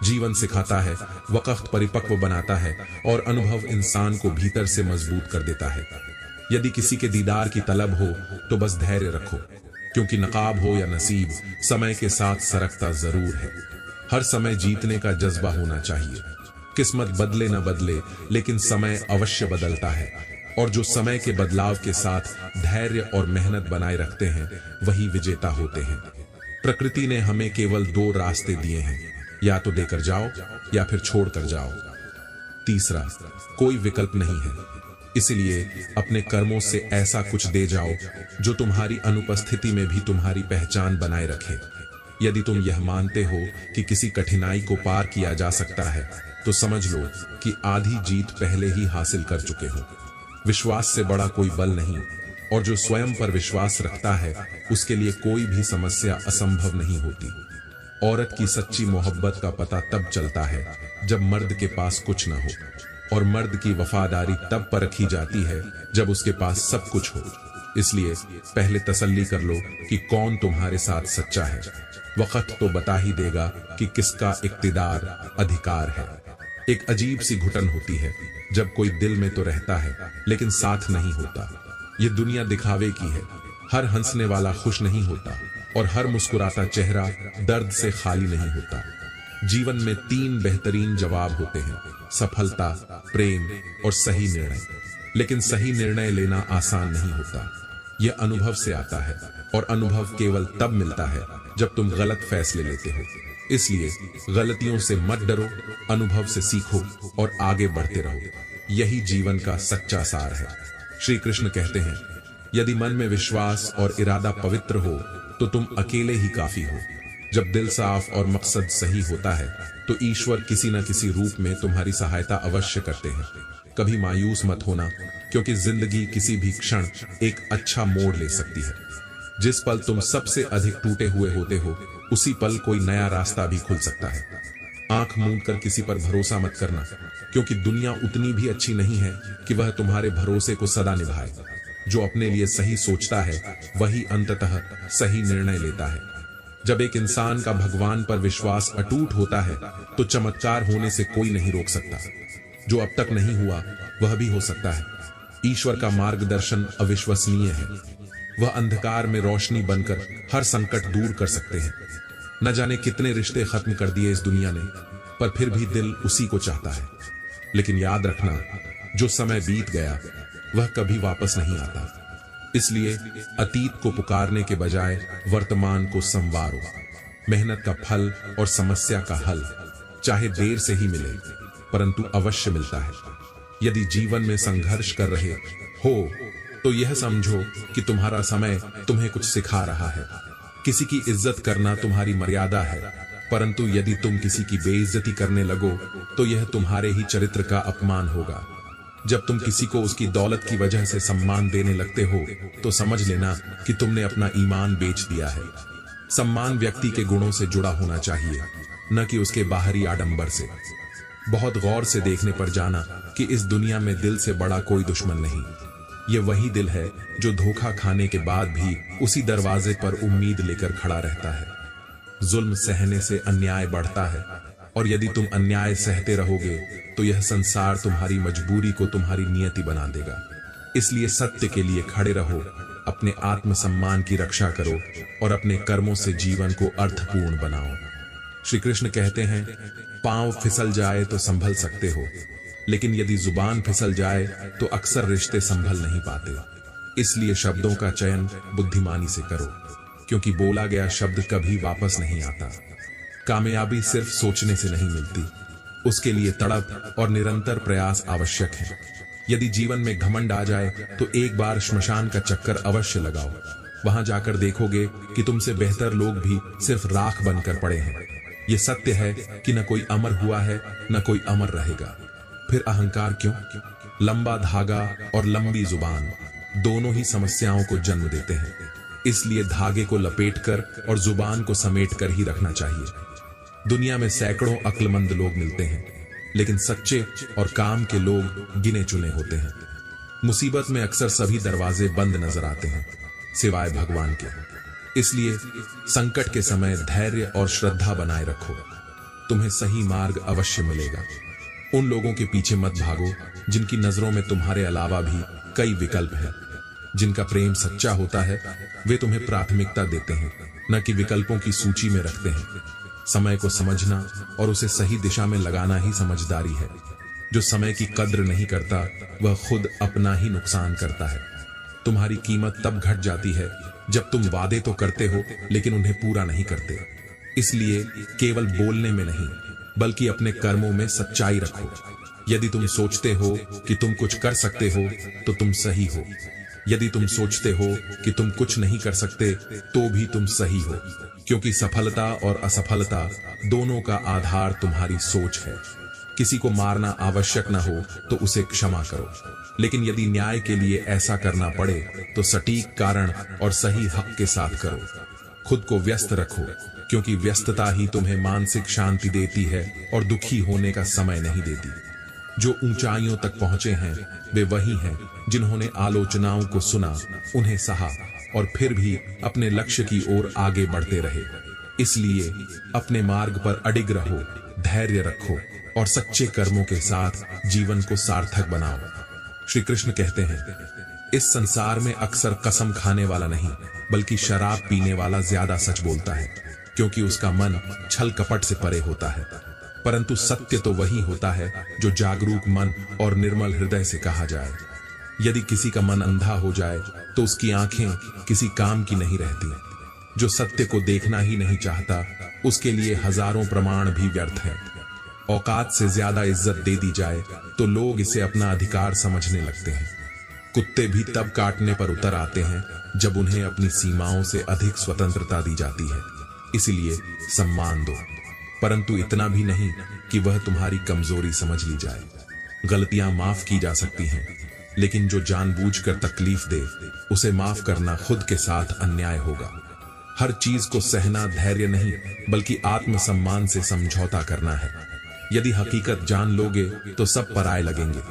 जीवन सिखाता है, वक्त परिपक्व बनाता है और अनुभव इंसान को भीतर से मजबूत कर देता है। यदि किसी के दीदार की तलब हो तो बस धैर्य रखो, क्योंकि नकाब हो या नसीब, समय के साथ सरकता जरूर है। हर समय जीतने का जज्बा होना चाहिए। किस्मत बदले न बदले, लेकिन समय अवश्य बदलता है, और जो समय के बदलाव के साथ धैर्य और मेहनत बनाए रखते हैं वही विजेता होते हैं। प्रकृति ने हमें केवल 2 रास्ते दिए हैं, या तो देकर जाओ या फिर छोड़ कर जाओ। तीसरा कोई विकल्प नहीं है। इसलिए अपने कर्मों से ऐसा कुछ दे जाओ जो तुम्हारी अनुपस्थिति में भी तुम्हारी पहचान बनाए रखे। यदि तुम यह मानते हो कि किसी कठिनाई को पार किया जा सकता है, तो समझ लो कि आधी जीत पहले ही हासिल कर चुके हो। विश्वास से बड़ा कोई बल नहीं, और जो स्वयं पर विश्वास रखता है उसके लिए कोई भी समस्या असंभव नहीं होती। औरत की सच्ची मोहब्बत का पता तब चलता है जब मर्द के पास कुछ न हो, और मर्द की वफादारी तब परखी जाती है जब उसके पास सब कुछ हो। इसलिए पहले तसल्ली कर लो कि कौन तुम्हारे साथ सच्चा है। वक्त तो बता ही देगा कि किसका इक्तिदार, अधिकार है। एक अजीब सी घुटन होती है जब कोई दिल में तो रहता है लेकिन साथ नहीं होता। ये दुनिया दिखावे की है। हर हंसने वाला खुश नहीं होता, और हर मुस्कुराता चेहरा दर्द से खाली नहीं होता। जीवन में 3 बेहतरीन जवाब होते हैं: सफलता, प्रेम और सही निर्णय। लेकिन सही निर्णय लेना आसान नहीं होता। यह अनुभव से आता है, और अनुभव केवल तब मिलता है जब तुम गलत फैसले लेते हो। इसलिए गलतियों से मत डरो, अनुभव से सीखो और आगे बढ़ते रहो। यही जीवन का सच्चा सार है। श्री कृष्ण कहते हैं, यदि मन में विश्वास और इरादा पवित्र हो तो तुम अकेले ही काफी हो। जब दिल साफ और मकसद सही होता है तो ईश्वर किसी न किसी रूप में तुम्हारी सहायता अवश्य करते हैं। कभी मायूस मत होना, क्योंकि जिंदगी किसी भी क्षण एक अच्छा मोड़ ले सकती है। जिस पल तुम सबसे अधिक टूटे हुए होते हो, उसी पल कोई नया रास्ता भी खुल सकता है। आंख मूंद कर किसी पर भरोसा मत करना, क्योंकि दुनिया उतनी भी अच्छी नहीं है कि वह तुम्हारे भरोसे को सदा निभाए। जो अपने लिए सही सोचता है वही अंततः सही निर्णय लेता है। जब एक इंसान का भगवान पर विश्वास अटूट होता है तो चमत्कार होने से कोई नहीं रोक सकता। जो अब तक नहीं हुआ वह भी हो सकता है। ईश्वर का मार्गदर्शन अविश्वसनीय है। वह अंधकार में रोशनी बनकर हर संकट दूर कर सकते हैं। न जाने कितने रिश्ते खत्म कर दिए इस दुनिया ने, पर फिर भी दिल उसी को चाहता है। लेकिन याद रखना, जो समय बीत गया वह कभी वापस नहीं आता। इसलिए अतीत को पुकारने के बजाय वर्तमान को संवारो। मेहनत का फल और समस्या का हल चाहे देर से ही मिले, परंतु अवश्य मिलता है। यदि जीवन में संघर्ष कर रहे हो तो यह समझो कि तुम्हारा समय तुम्हें कुछ सिखा रहा है। किसी की इज्जत करना तुम्हारी मर्यादा है, परंतु यदि तुम किसी की बेइज्जती करने लगो तो यह तुम्हारे ही चरित्र का अपमान होगा। जब तुम किसी को उसकी दौलत की वजह से सम्मान देने लगते हो तो समझ लेना कि तुमने अपना ईमान बेच दिया है। सम्मान व्यक्ति के गुणों से जुड़ा होना चाहिए, न कि उसके बाहरी आडंबर से। बहुत गौर से देखने पर जाना कि इस दुनिया में दिल से बड़ा कोई दुश्मन नहीं। ये वही दिल है जो धोखा खाने के बाद भी उसी दरवाजे पर उम्मीद लेकर खड़ा रहता है। जुल्म सहने से अन्याय बढ़ता है, और यदि तुम अन्याय सहते रहोगे तो यह संसार तुम्हारी मजबूरी को तुम्हारी नियति बना देगा। इसलिए सत्य के लिए खड़े रहो, अपने आत्मसम्मान की रक्षा करो और अपने कर्मों से जीवन को अर्थपूर्ण बनाओ। श्री कृष्ण कहते हैं, पांव फिसल जाए तो संभल सकते हो, लेकिन यदि जुबान फिसल जाए तो अक्सर रिश्ते संभल नहीं पाते। इसलिए शब्दों का चयन बुद्धिमानी से करो, क्योंकि बोला गया शब्द कभी वापस नहीं आता। कामयाबी सिर्फ सोचने से नहीं मिलती, उसके लिए तड़प और निरंतर प्रयास आवश्यक है। यदि जीवन में घमंड आ जाए तो एक बार श्मशान का चक्कर अवश्य लगाओ। वहां जाकर देखोगे कि तुमसे बेहतर लोग भी सिर्फ राख बनकर पड़े हैं। ये सत्य है कि न कोई अमर हुआ है न कोई अमर रहेगा। फिर अहंकार क्यों? लंबा धागा और लंबी जुबान दोनों ही समस्याओं को जन्म देते हैं। इसलिए धागे को लपेटकर और जुबान को समेटकर ही रखना चाहिए। दुनिया में सैकड़ों अक्लमंद लोग मिलते हैं, लेकिन सच्चे और काम के लोग गिने चुने होते हैं। मुसीबत में अक्सर सभी दरवाजे बंद नजर आते हैं सिवाय भगवान के। इसलिए संकट के समय धैर्य और श्रद्धा बनाए रखो, तुम्हें सही मार्ग अवश्य मिलेगा। उन लोगों के पीछे मत भागो जिनकी नजरों में तुम्हारे अलावा भी कई विकल्प हैं। जिनका प्रेम सच्चा होता है वे तुम्हें प्राथमिकता देते हैं, न कि विकल्पों की सूची में रखते हैं। समय को समझना और उसे सही दिशा में लगाना ही समझदारी है। जो समय की कद्र नहीं करता वह खुद अपना ही नुकसान करता है। तुम्हारी कीमत तब घट जाती है जब तुम वादे तो करते हो लेकिन उन्हें पूरा नहीं करते। इसलिए केवल बोलने में नहीं बल्कि अपने कर्मों में सच्चाई रखो। यदि तुम सोचते हो कि तुम कुछ कर सकते हो तो तुम सही हो। यदि तुम सोचते हो कि तुम कुछ नहीं कर सकते तो भी तुम सही हो, क्योंकि सफलता और असफलता दोनों का आधार तुम्हारी सोच है। किसी को मारना आवश्यक न हो तो उसे क्षमा करो, लेकिन यदि न्याय के लिए ऐसा करना पड़े तो सटीक कारण और सही हक के साथ करो। खुद को व्यस्त रखो, क्योंकि व्यस्तता ही तुम्हें मानसिक शांति देती है और दुखी होने का समय नहीं देती। जो ऊंचाइयों तक पहुंचे हैं वे वही हैं जिन्होंने आलोचनाओं को सुना, उन्हें सहा और फिर भी अपने लक्ष्य की ओर आगे बढ़ते रहे। इसलिए अपने मार्ग पर अडिग रहो, धैर्य रखो और सच्चे कर्मों के साथ जीवन को सार्थक बनाओ। श्री कृष्ण कहते हैं, इस संसार में अक्सर कसम खाने वाला नहीं बल्कि शराब पीने वाला ज्यादा सच बोलता है, क्योंकि उसका मन छल कपट से परे होता है। परंतु सत्य तो वही होता है जो जागरूक मन और निर्मल हृदय से कहा जाए। यदि किसी का मन अंधा हो जाए तो उसकी आंखें किसी काम की नहीं रहती। जो सत्य को देखना ही नहीं चाहता उसके लिए हजारों प्रमाण भी व्यर्थ है। औकात से ज्यादा इज्जत दे दी जाए तो लोग इसे अपना अधिकार समझने लगते हैं। कुत्ते भी तब काटने पर उतर आते हैं जब उन्हें अपनी सीमाओं से अधिक स्वतंत्रता दी जाती है। इसलिए सम्मान दो, परंतु इतना भी नहीं कि वह तुम्हारी कमजोरी समझ ली जाए। गलतियां माफ की जा सकती हैं, लेकिन जो जानबूझकर तकलीफ दे उसे माफ करना खुद के साथ अन्याय होगा। हर चीज को सहना धैर्य नहीं बल्कि आत्मसम्मान से समझौता करना है। यदि हकीकत जान लोगे तो सब पराये लगेंगे।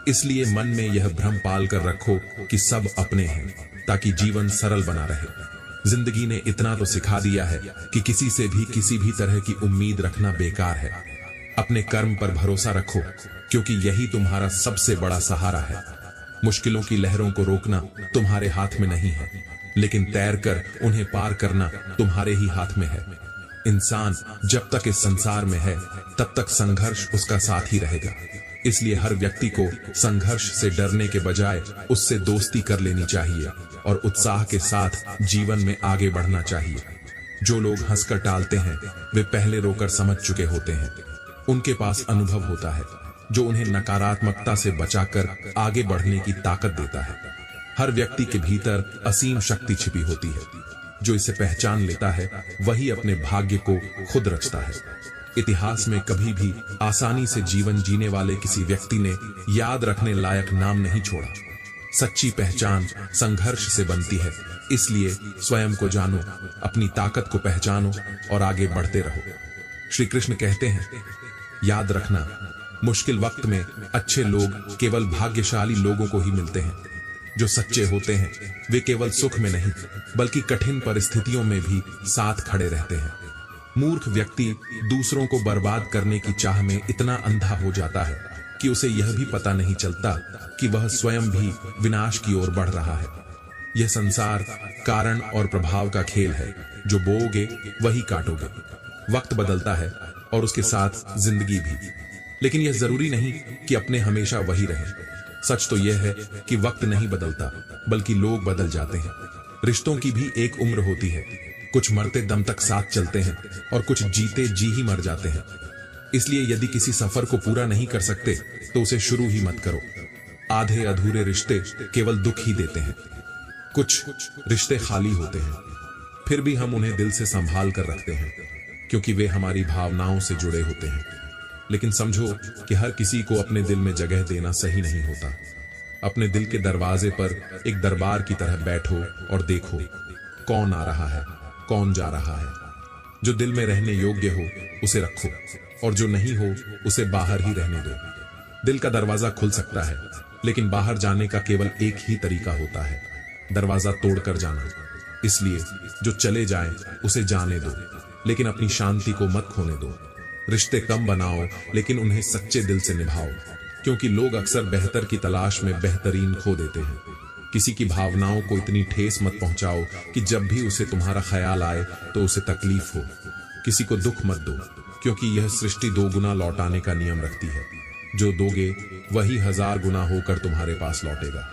इसलिए मन में यह भ्रम पाल कर रखो कि सब अपने हैं, ताकि जीवन सरल बना रहे। जिंदगी ने इतना तो सिखा दिया है कि किसी से भी किसी भी तरह की उम्मीद रखना बेकार है। अपने कर्म पर भरोसा रखो, क्योंकि यही तुम्हारा सबसे बड़ा सहारा है। मुश्किलों की लहरों को रोकना तुम्हारे हाथ में नहीं है, लेकिन तैरकर उन्हें पार करना तुम्हारे ही हाथ में है। इंसान जब तक इस संसार में है तब तक संघर्ष उसका साथ ही रहेगा। इसलिए हर व्यक्ति को संघर्ष से डरने के बजाय उससे दोस्ती कर लेनी चाहिए और उत्साह के साथ जीवन में आगे बढ़ना चाहिए। जो लोग हंसकर टालते हैं वे पहले रोकर समझ चुके होते हैं। उनके पास अनुभव होता है जो उन्हें नकारात्मकता से बचाकर आगे बढ़ने की ताकत देता है। हर व्यक्ति के भीतर असीम शक्ति छिपी होती है। जो इसे पहचान लेता है वही अपने भाग्य को खुद रचता है। इतिहास में कभी भी आसानी से जीवन जीने वाले किसी व्यक्ति ने याद रखने लायक नाम नहीं छोड़ा। सच्ची पहचान संघर्ष से बनती है। इसलिए स्वयं को जानो, अपनी ताकत को पहचानो और आगे बढ़ते रहो। श्री कृष्ण कहते हैं, याद रखना, मुश्किल वक्त में अच्छे लोग केवल भाग्यशाली लोगों को ही मिलते हैं। जो सच्चे होते हैं वे केवल सुख में नहीं बल्कि कठिन परिस्थितियों में भी साथ खड़े रहते हैं। मूर्ख व्यक्ति दूसरों को बर्बाद करने की चाह में इतना अंधा हो जाता है कि उसे यह भी पता नहीं चलता कि वह स्वयं भी विनाश की ओर बढ़ रहा है। यह संसार कारण और प्रभाव का खेल है। जो बोओगे वही काटोगे। वक्त बदलता है और उसके साथ जिंदगी भी, लेकिन यह जरूरी नहीं कि अपने हमेशा वही रहे। सच तो यह है कि वक्त नहीं बदलता बल्कि लोग बदल जाते हैं। रिश्तों की भी एक उम्र होती है। कुछ मरते दम तक साथ चलते हैं और कुछ जीते जी ही मर जाते हैं। इसलिए यदि किसी सफर को पूरा नहीं कर सकते तो उसे शुरू ही मत करो। आधे अधूरे रिश्ते केवल दुख ही देते हैं। कुछ रिश्ते खाली होते हैं, फिर भी हम उन्हें दिल से संभाल कर रखते हैं, क्योंकि वे हमारी भावनाओं से जुड़े होते हैं। लेकिन समझो कि हर किसी को अपने दिल में जगह देना सही नहीं होता। अपने दिल के दरवाजे पर एक दरबार की तरह बैठो और देखो कौन आ रहा है, कौन जा रहा है। जो दिल में रहने योग्य हो उसे रखो और जो नहीं हो उसे बाहर ही रहने दो। दिल का दरवाजा खुल सकता है, लेकिन बाहर जाने का केवल एक ही तरीका होता है, दरवाजा तोड़कर जाना। इसलिए जो चले जाए उसे जाने दो, लेकिन अपनी शांति को मत खोने दो। रिश्ते कम बनाओ लेकिन उन्हें सच्चे दिल से निभाओ, क्योंकि लोग अक्सर बेहतर की तलाश में बेहतरीन खो देते हैं। किसी की भावनाओं को इतनी ठेस मत पहुंचाओ कि जब भी उसे तुम्हारा ख्याल आए तो उसे तकलीफ हो। किसी को दुख मत दो, क्योंकि यह सृष्टि 2 गुना लौटाने का नियम रखती है। जो दोगे वही 1000 गुना होकर तुम्हारे पास लौटेगा।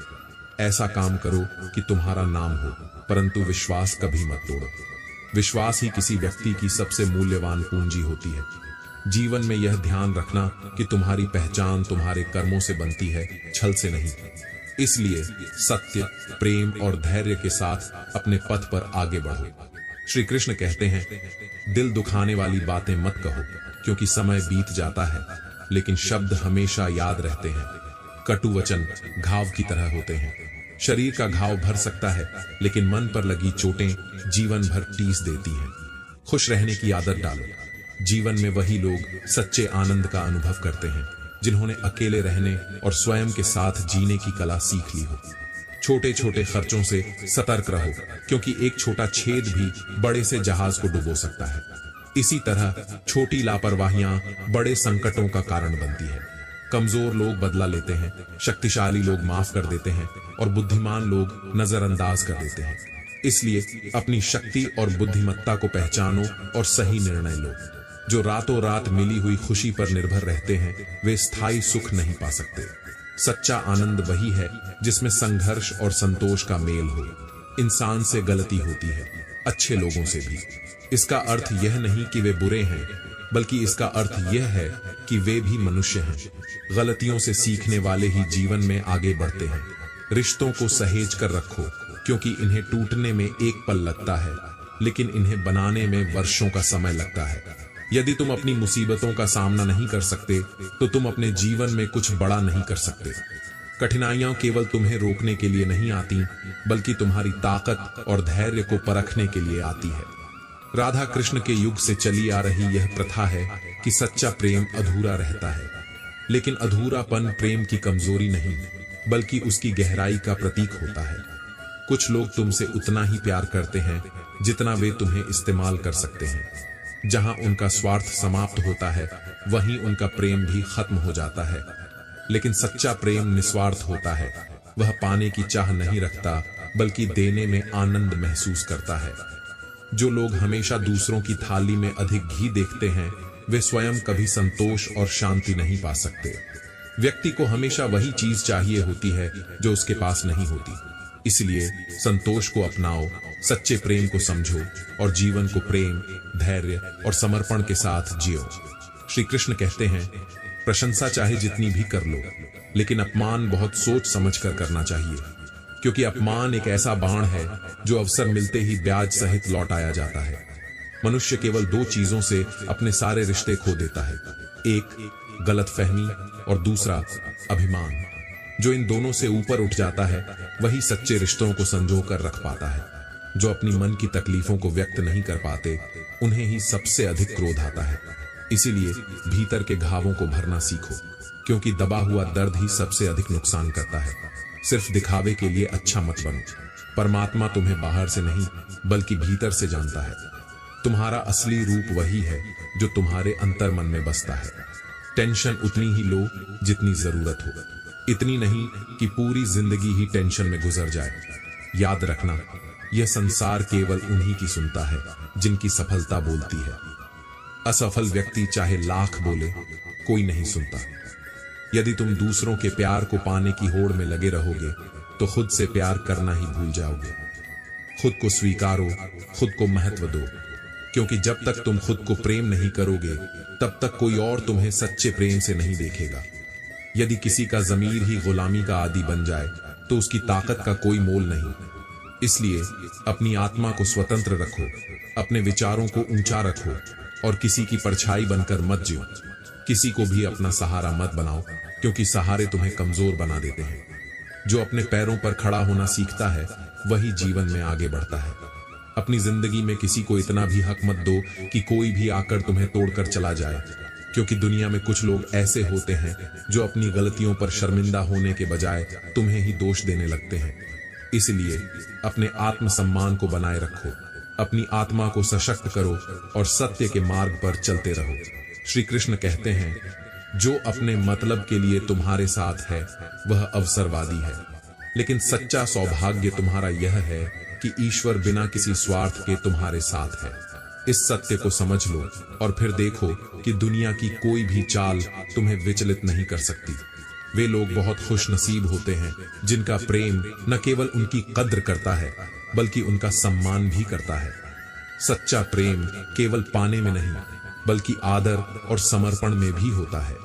ऐसा काम करो कि तुम्हारा नाम हो, परंतु विश्वास कभी मत तोड़ो। विश्वास ही किसी व्यक्ति की सबसे मूल्यवान पूंजी होती है। जीवन में यह ध्यान रखना कि तुम्हारी पहचान तुम्हारे कर्मों से बनती है, छल से नहीं। इसलिए सत्य, प्रेम और धैर्य के साथ अपने पथ पर आगे बढ़ो। श्री कृष्ण कहते हैं, दिल दुखाने वाली बातें मत कहो, क्योंकि समय बीत जाता है, लेकिन शब्द हमेशा याद रहते हैं। कटु वचन घाव की तरह होते हैं। शरीर का घाव भर सकता है, लेकिन मन पर लगी चोटें जीवन भर टीस देती हैं। खुश रहने की आदत डालो। जीवन में वही लोग सच्चे आनंद का अनुभव करते हैं जिन्होंने अकेले रहने और स्वयं के साथ जीने की कला सीख ली हो। छोटे छोटे खर्चों से सतर्क रहो, क्योंकि एक छोटा छेद भी बड़े से जहाज को डुबो सकता है। इसी तरह छोटी लापरवाहियां बड़े संकटों का कारण बनती है। कमजोर लोग बदला लेते हैं, शक्तिशाली लोग माफ कर देते हैं और बुद्धिमान लोग नजरअंदाज कर देते हैं। इसलिए अपनी शक्ति और बुद्धिमत्ता को पहचानो और सही निर्णय लो। जो रातों रात मिली हुई खुशी पर निर्भर रहते हैं वे स्थायी सुख नहीं पा सकते। सच्चा आनंद वही है जिसमें संघर्ष और संतोष का मेल हो। इंसान से गलती होती है, अच्छे लोगों से भी। इसका अर्थ यह नहीं कि वे बुरे हैं, बल्कि इसका अर्थ यह है कि वे भी मनुष्य हैं। गलतियों से सीखने वाले ही जीवन में आगे बढ़ते हैं। रिश्तों को सहेज कर रखो, क्योंकि इन्हें टूटने में एक पल लगता है, लेकिन इन्हें बनाने में वर्षों का समय लगता है। यदि तुम अपनी मुसीबतों का सामना नहीं कर सकते तो तुम अपने जीवन में कुछ बड़ा नहीं कर सकते। कठिनाइयां केवल तुम्हें रोकने के लिए नहीं आती, बल्कि तुम्हारी ताकत और धैर्य को परखने के लिए आती है। राधा कृष्ण के युग से चली आ रही यह प्रथा है कि सच्चा प्रेम अधूरा रहता है, लेकिन अधूरापन प्रेम की कमजोरी नहीं, बल्कि उसकी गहराई का प्रतीक होता है। कुछ लोग तुमसे उतना ही प्यार करते हैं जितना वे तुम्हें इस्तेमाल कर सकते हैं। जहां उनका स्वार्थ समाप्त होता है, वहीं उनका प्रेम भी खत्म हो जाता है। लेकिन सच्चा प्रेम निस्वार्थ होता है। वह पाने की चाह नहीं रखता, बल्कि देने में आनंद महसूस करता है। जो लोग हमेशा दूसरों की थाली में अधिक घी देखते हैं, वे स्वयं कभी संतोष और शांति नहीं पा सकते। व्यक्ति को हमेशा वही चीज चाहिए होती है जो उसके पास नहीं होती। इसलिए संतोष को अपनाओ, सच्चे प्रेम को समझो और जीवन को प्रेम, धैर्य और समर्पण के साथ जियो। श्री कृष्ण कहते हैं, प्रशंसा चाहे जितनी भी कर लो, लेकिन अपमान बहुत सोच समझ कर करना चाहिए, क्योंकि अपमान एक ऐसा बाण है जो अवसर मिलते ही ब्याज सहित लौटाया जाता है। मनुष्य केवल 2 चीजों से अपने सारे रिश्ते खो देता है, एक गलतफहमी और दूसरा अभिमान। जो इन दोनों से ऊपर उठ जाता है वही सच्चे रिश्तों को संजो कर रख पाता है। जो अपनी मन की तकलीफों को व्यक्त नहीं कर पाते, उन्हें ही सबसे अधिक क्रोध आता है। इसीलिए भीतर के घावों को भरना सीखो, क्योंकि दबा हुआ दर्द ही सबसे अधिक नुकसान करता है। सिर्फ दिखावे के लिए अच्छा मत बनो। परमात्मा तुम्हें बाहर से नहीं बल्कि भीतर से जानता है। तुम्हारा असली रूप वही है जो तुम्हारे अंतर मन में बसता है। टेंशन उतनी ही लो जितनी जरूरत हो, इतनी नहीं कि पूरी जिंदगी ही टेंशन में गुजर जाए। याद रखना, यह संसार केवल उन्हीं की सुनता है जिनकी सफलता बोलती है। असफल व्यक्ति चाहे लाख बोले, कोई नहीं सुनता। यदि तुम दूसरों के प्यार को पाने की होड़ में लगे रहोगे तो खुद से प्यार करना ही भूल जाओगे। खुद को स्वीकारो, खुद को महत्व दो, क्योंकि जब तक तुम खुद को प्रेम नहीं करोगे तब तक कोई और तुम्हें सच्चे प्रेम से नहीं देखेगा। यदि किसी का ज़मीर ही गुलामी का आदी बन जाए तो उसकी ताकत का कोई मोल नहीं। इसलिए अपनी आत्मा को स्वतंत्र रखो, अपने विचारों को ऊंचा रखो और किसी की परछाई बनकर मत जियो। किसी को भी अपना सहारा मत बनाओ, क्योंकि सहारे तुम्हें कमजोर बना देते हैं। जो अपने पैरों पर खड़ा होना सीखता है वही जीवन में आगे बढ़ता है। अपनी जिंदगी में किसी को इतना भी हक मत दो कि कोई भी आकर तुम्हें तोड़कर चला जाए, क्योंकि दुनिया में कुछ लोग ऐसे होते हैं जो अपनी गलतियों पर शर्मिंदा होने के बजाय तुम्हें ही दोष देने लगते हैं। इसलिए अपने आत्मसम्मान को बनाए रखो, अपनी आत्मा को सशक्त करो और सत्य के मार्ग पर चलते रहो। श्री कृष्ण कहते हैं, जो अपने मतलब के लिए तुम्हारे साथ है वह अवसरवादी है, लेकिन सच्चा सौभाग्य तुम्हारा यह है कि ईश्वर बिना किसी स्वार्थ के तुम्हारे साथ है। इस सत्य को समझ लो और फिर देखो कि दुनिया की कोई भी चाल तुम्हें विचलित नहीं कर सकती। वे लोग बहुत खुशनसीब होते हैं जिनका प्रेम न केवल उनकी कद्र करता है बल्कि उनका सम्मान भी करता है। सच्चा प्रेम केवल पाने में नहीं बल्कि आदर और समर्पण में भी होता है।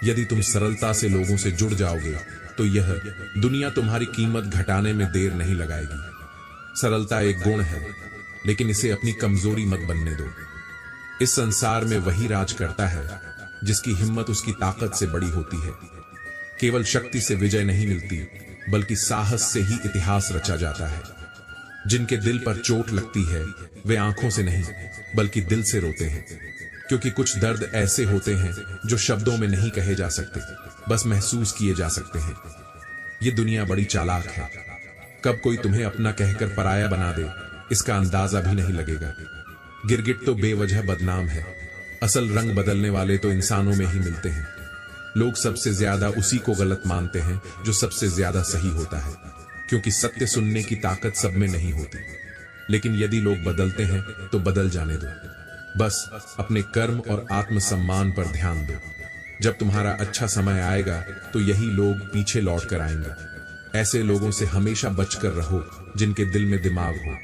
यदि तुम सरलता से लोगों से जुड़ जाओगे तो यह दुनिया तुम्हारी कीमत घटाने में देर नहीं लगाएगी। सरलता एक गुण है, लेकिन इसे अपनी कमजोरी मत बनने दो। इस संसार में वही राज करता है जिसकी हिम्मत उसकी ताकत से बड़ी होती है। केवल शक्ति से विजय नहीं मिलती बल्कि साहस से ही इतिहास रचा जाता है। जिनके दिल पर चोट लगती है वे आंखों से नहीं बल्कि दिल से रोते हैं, क्योंकि कुछ दर्द ऐसे होते हैं जो शब्दों में नहीं कहे जा सकते, बस महसूस किए जा सकते हैं। ये दुनिया बड़ी चालाक है, कब कोई तुम्हें अपना कहकर पराया बना दे इसका अंदाजा भी नहीं लगेगा। गिरगिट तो बेवजह बदनाम है, असल रंग बदलने वाले तो इंसानों में ही मिलते हैं। लोग सबसे ज्यादा उसी को गलत मानते हैं जो सबसे ज्यादा सही होता है, क्योंकि सत्य सुनने की ताकत सब में नहीं होती। लेकिन यदि लोग बदलते हैं तो बदल जाने दो, बस अपने कर्म और आत्मसम्मान पर ध्यान दो। जब तुम्हारा अच्छा समय आएगा तो यही लोग पीछे लौट कर आएंगे। ऐसे लोगों से हमेशा बचकर रहो जिनके दिल में दिमाग हो,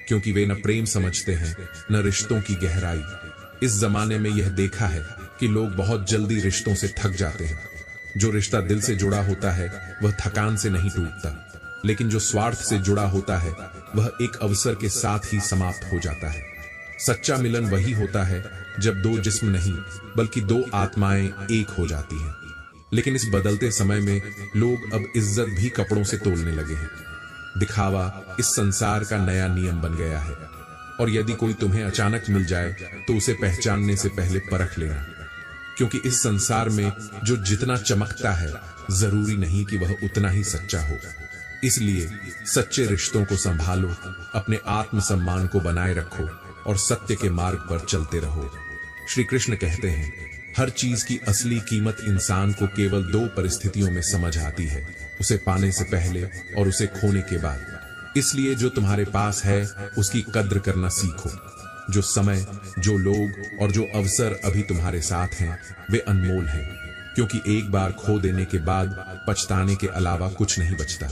क्योंकि वे न प्रेम समझते हैं न रिश्तों की गहराई। इस जमाने में यह देखा है कि लोग बहुत जल्दी रिश्तों से थक जाते हैं। जो रिश्ता दिल से जुड़ा होता है वह थकान से नहीं टूटता, लेकिन जो स्वार्थ से जुड़ा होता है वह एक अवसर के साथ ही समाप्त हो जाता है। सच्चा मिलन वही होता है जब दो जिस्म नहीं बल्कि दो आत्माएं एक हो जाती हैं। लेकिन इस बदलते समय में लोग अब इज्जत भी कपड़ों से तोलने लगे हैं। दिखावा इस संसार का नया नियम बन गया है, और यदि कोई तुम्हें अचानक मिल जाए तो उसे पहचानने से पहले परख लेना, क्योंकि इस संसार में जो जितना चमकता है जरूरी नहीं कि वह उतना ही सच्चा हो। इसलिए सच्चे रिश्तों को संभालो, अपने आत्मसम्मान को बनाए रखो और सत्य के मार्ग पर चलते रहो। श्री कृष्ण कहते हैं, हर चीज की असली कीमत इंसान को केवल दो परिस्थितियों में समझ आती है, उसे पाने से पहले और उसे खोने के बाद। इसलिए जो तुम्हारे पास है उसकी कद्र करना सीखो। जो समय, जो लोग और जो अवसर अभी तुम्हारे साथ हैं वे अनमोल हैं, क्योंकि एक बार खो देने के बाद पछताने के अलावा कुछ नहीं बचता।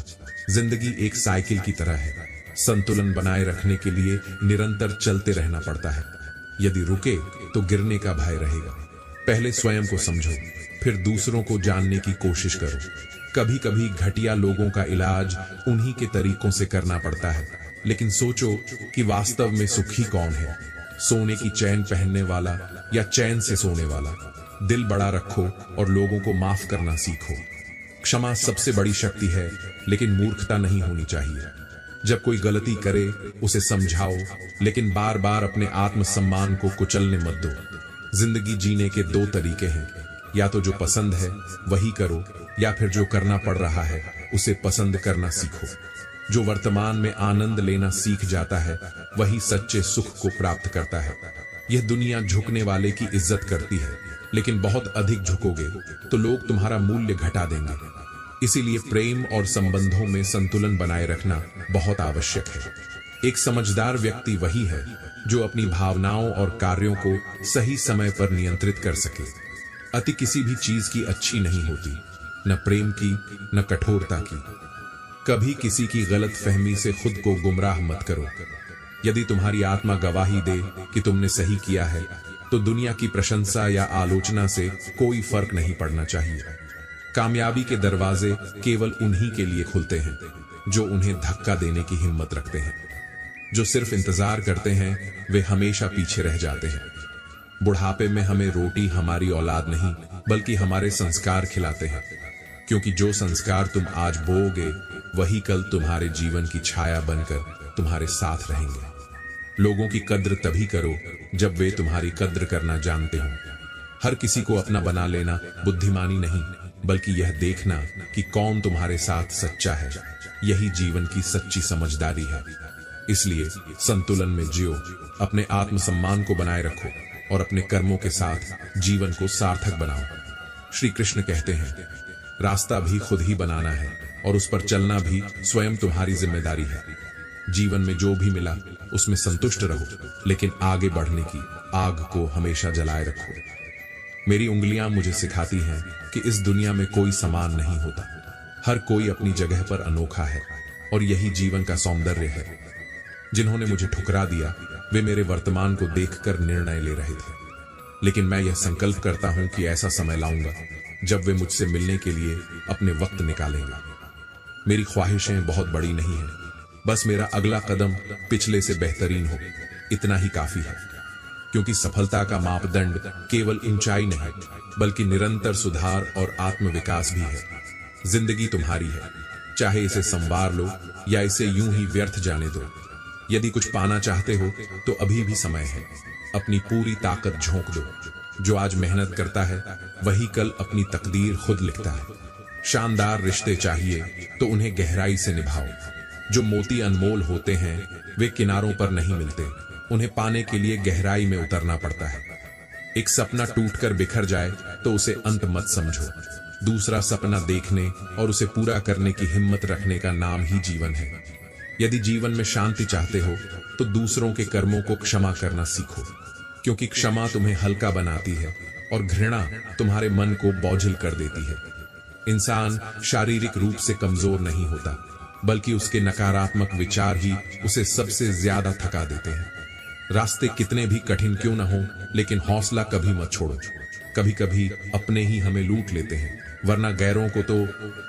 जिंदगी एक साइकिल की तरह है, संतुलन बनाए रखने के लिए निरंतर चलते रहना पड़ता है। यदि रुके तो गिरने का भय रहेगा। पहले स्वयं को समझो, फिर दूसरों को जानने की कोशिश करो। कभी कभी घटिया लोगों का इलाज उन्हीं के तरीकों से करना पड़ता है, लेकिन सोचो कि वास्तव में सुखी कौन है, सोने की चैन पहनने वाला या चैन से सोने वाला। दिल बड़ा रखो और लोगों को माफ करना सीखो। क्षमा सबसे बड़ी शक्ति है, लेकिन मूर्खता नहीं होनी चाहिए। जब कोई गलती करे उसे समझाओ, लेकिन बार बार अपने आत्मसम्मान को कुचलने मत दो। जिंदगी जीने के दो तरीके हैं, या तो जो पसंद है वही करो, या फिर जो करना पड़ रहा है उसे पसंद करना सीखो। जो वर्तमान में आनंद लेना सीख जाता है वही सच्चे सुख को प्राप्त करता है। यह दुनिया झुकने वाले की इज्जत करती है, लेकिन बहुत अधिक झुकोगे तो लोग तुम्हारा मूल्य घटा देंगे। इसीलिए प्रेम और संबंधों में संतुलन बनाए रखना बहुत आवश्यक है। एक समझदार व्यक्ति वही है जो अपनी भावनाओं और कार्यों को सही समय पर नियंत्रित कर सके। अति किसी भी चीज की अच्छी नहीं होती, न प्रेम की न कठोरता की। कभी किसी की गलत फहमी से खुद को गुमराह मत करो। यदि तुम्हारी आत्मा गवाही दे कि तुमने सही किया है तो दुनिया की प्रशंसा या आलोचना से कोई फर्क नहीं पड़ना चाहिए। कामयाबी के दरवाजे केवल उन्हीं के लिए खुलते हैं जो उन्हें धक्का देने की हिम्मत रखते हैं। जो सिर्फ इंतजार करते हैं वे हमेशा पीछे रह जाते हैं। बुढ़ापे में हमें रोटी हमारी औलाद नहीं बल्कि हमारे संस्कार खिलाते हैं, क्योंकि जो संस्कार तुम आज बोओगे वही कल तुम्हारे जीवन की छाया बनकर तुम्हारे साथ रहेंगे। लोगों की कद्र तभी करो जब वे तुम्हारी कद्र करना जानते हो। हर किसी को अपना बना लेना बुद्धिमानी नहीं, बल्कि यह देखना कि कौन तुम्हारे साथ सच्चा है, यही जीवन की सच्ची समझदारी है। इसलिए संतुलन में जियो, अपने आत्मसम्मान को बनाए रखो और अपने कर्मों के साथ जीवन को सार्थक बनाओ। श्री कृष्ण कहते हैं, रास्ता भी खुद ही बनाना है और उस पर चलना भी स्वयं तुम्हारी जिम्मेदारी है। जीवन में जो भी मिला उसमें संतुष्ट रहो, लेकिन आगे बढ़ने की आग को हमेशा जलाए रखो। मेरी उंगलियां मुझे सिखाती हैं कि इस दुनिया में कोई समान नहीं होता। हर कोई अपनी जगह पर अनोखा है और यही जीवन का सौंदर्य है। जिन्होंने मुझे ठुकरा दिया वे मेरे वर्तमान को देखकर निर्णय ले रहे थे, लेकिन मैं यह संकल्प करता हूं कि ऐसा समय लाऊंगा जब वे मुझसे मिलने के लिए अपने वक्त निकालेंगे। मेरी ख्वाहिशें बहुत बड़ी नहीं हैं, बस मेरा अगला कदम पिछले से बेहतरीन हो, इतना ही काफी है। क्योंकि सफलता का मापदंड केवल ऊंचाई नहीं बल्कि निरंतर सुधार और आत्मविकास भी है। जिंदगी तुम्हारी है, चाहे इसे संवार लो या इसे यूं ही व्यर्थ जाने दो। यदि कुछ पाना चाहते हो तो अभी भी समय है। अपनी पूरी ताकत झोंक दो। जो आज मेहनत करता है वही कल अपनी तकदीर खुद लिखता है। शानदार रिश्ते चाहिए तो उन्हें गहराई से निभाओ। जो मोती अनमोल होते हैं वे किनारों पर नहीं मिलते, उन्हें पाने के लिए गहराई में उतरना पड़ता है। एक सपना टूटकर बिखर जाए तो उसे अंत मत समझो। दूसरा सपना देखने और उसे पूरा करने की हिम्मत रखने का नाम ही जीवन है। यदि जीवन में शांति चाहते हो तो दूसरों के कर्मों को क्षमा करना सीखो, क्योंकि क्षमा तुम्हें हल्का बनाती है और घृणा तुम्हारे मन को बोझिल कर देती है। इंसान शारीरिक रूप से कमजोर नहीं होता, बल्कि उसके नकारात्मक विचार ही उसे सबसे ज्यादा थका देते हैं। रास्ते कितने भी कठिन क्यों न हो, लेकिन हौसला कभी मत छोड़ो। कभी कभी अपने ही हमें लूट लेते हैं, वरना गैरों को तो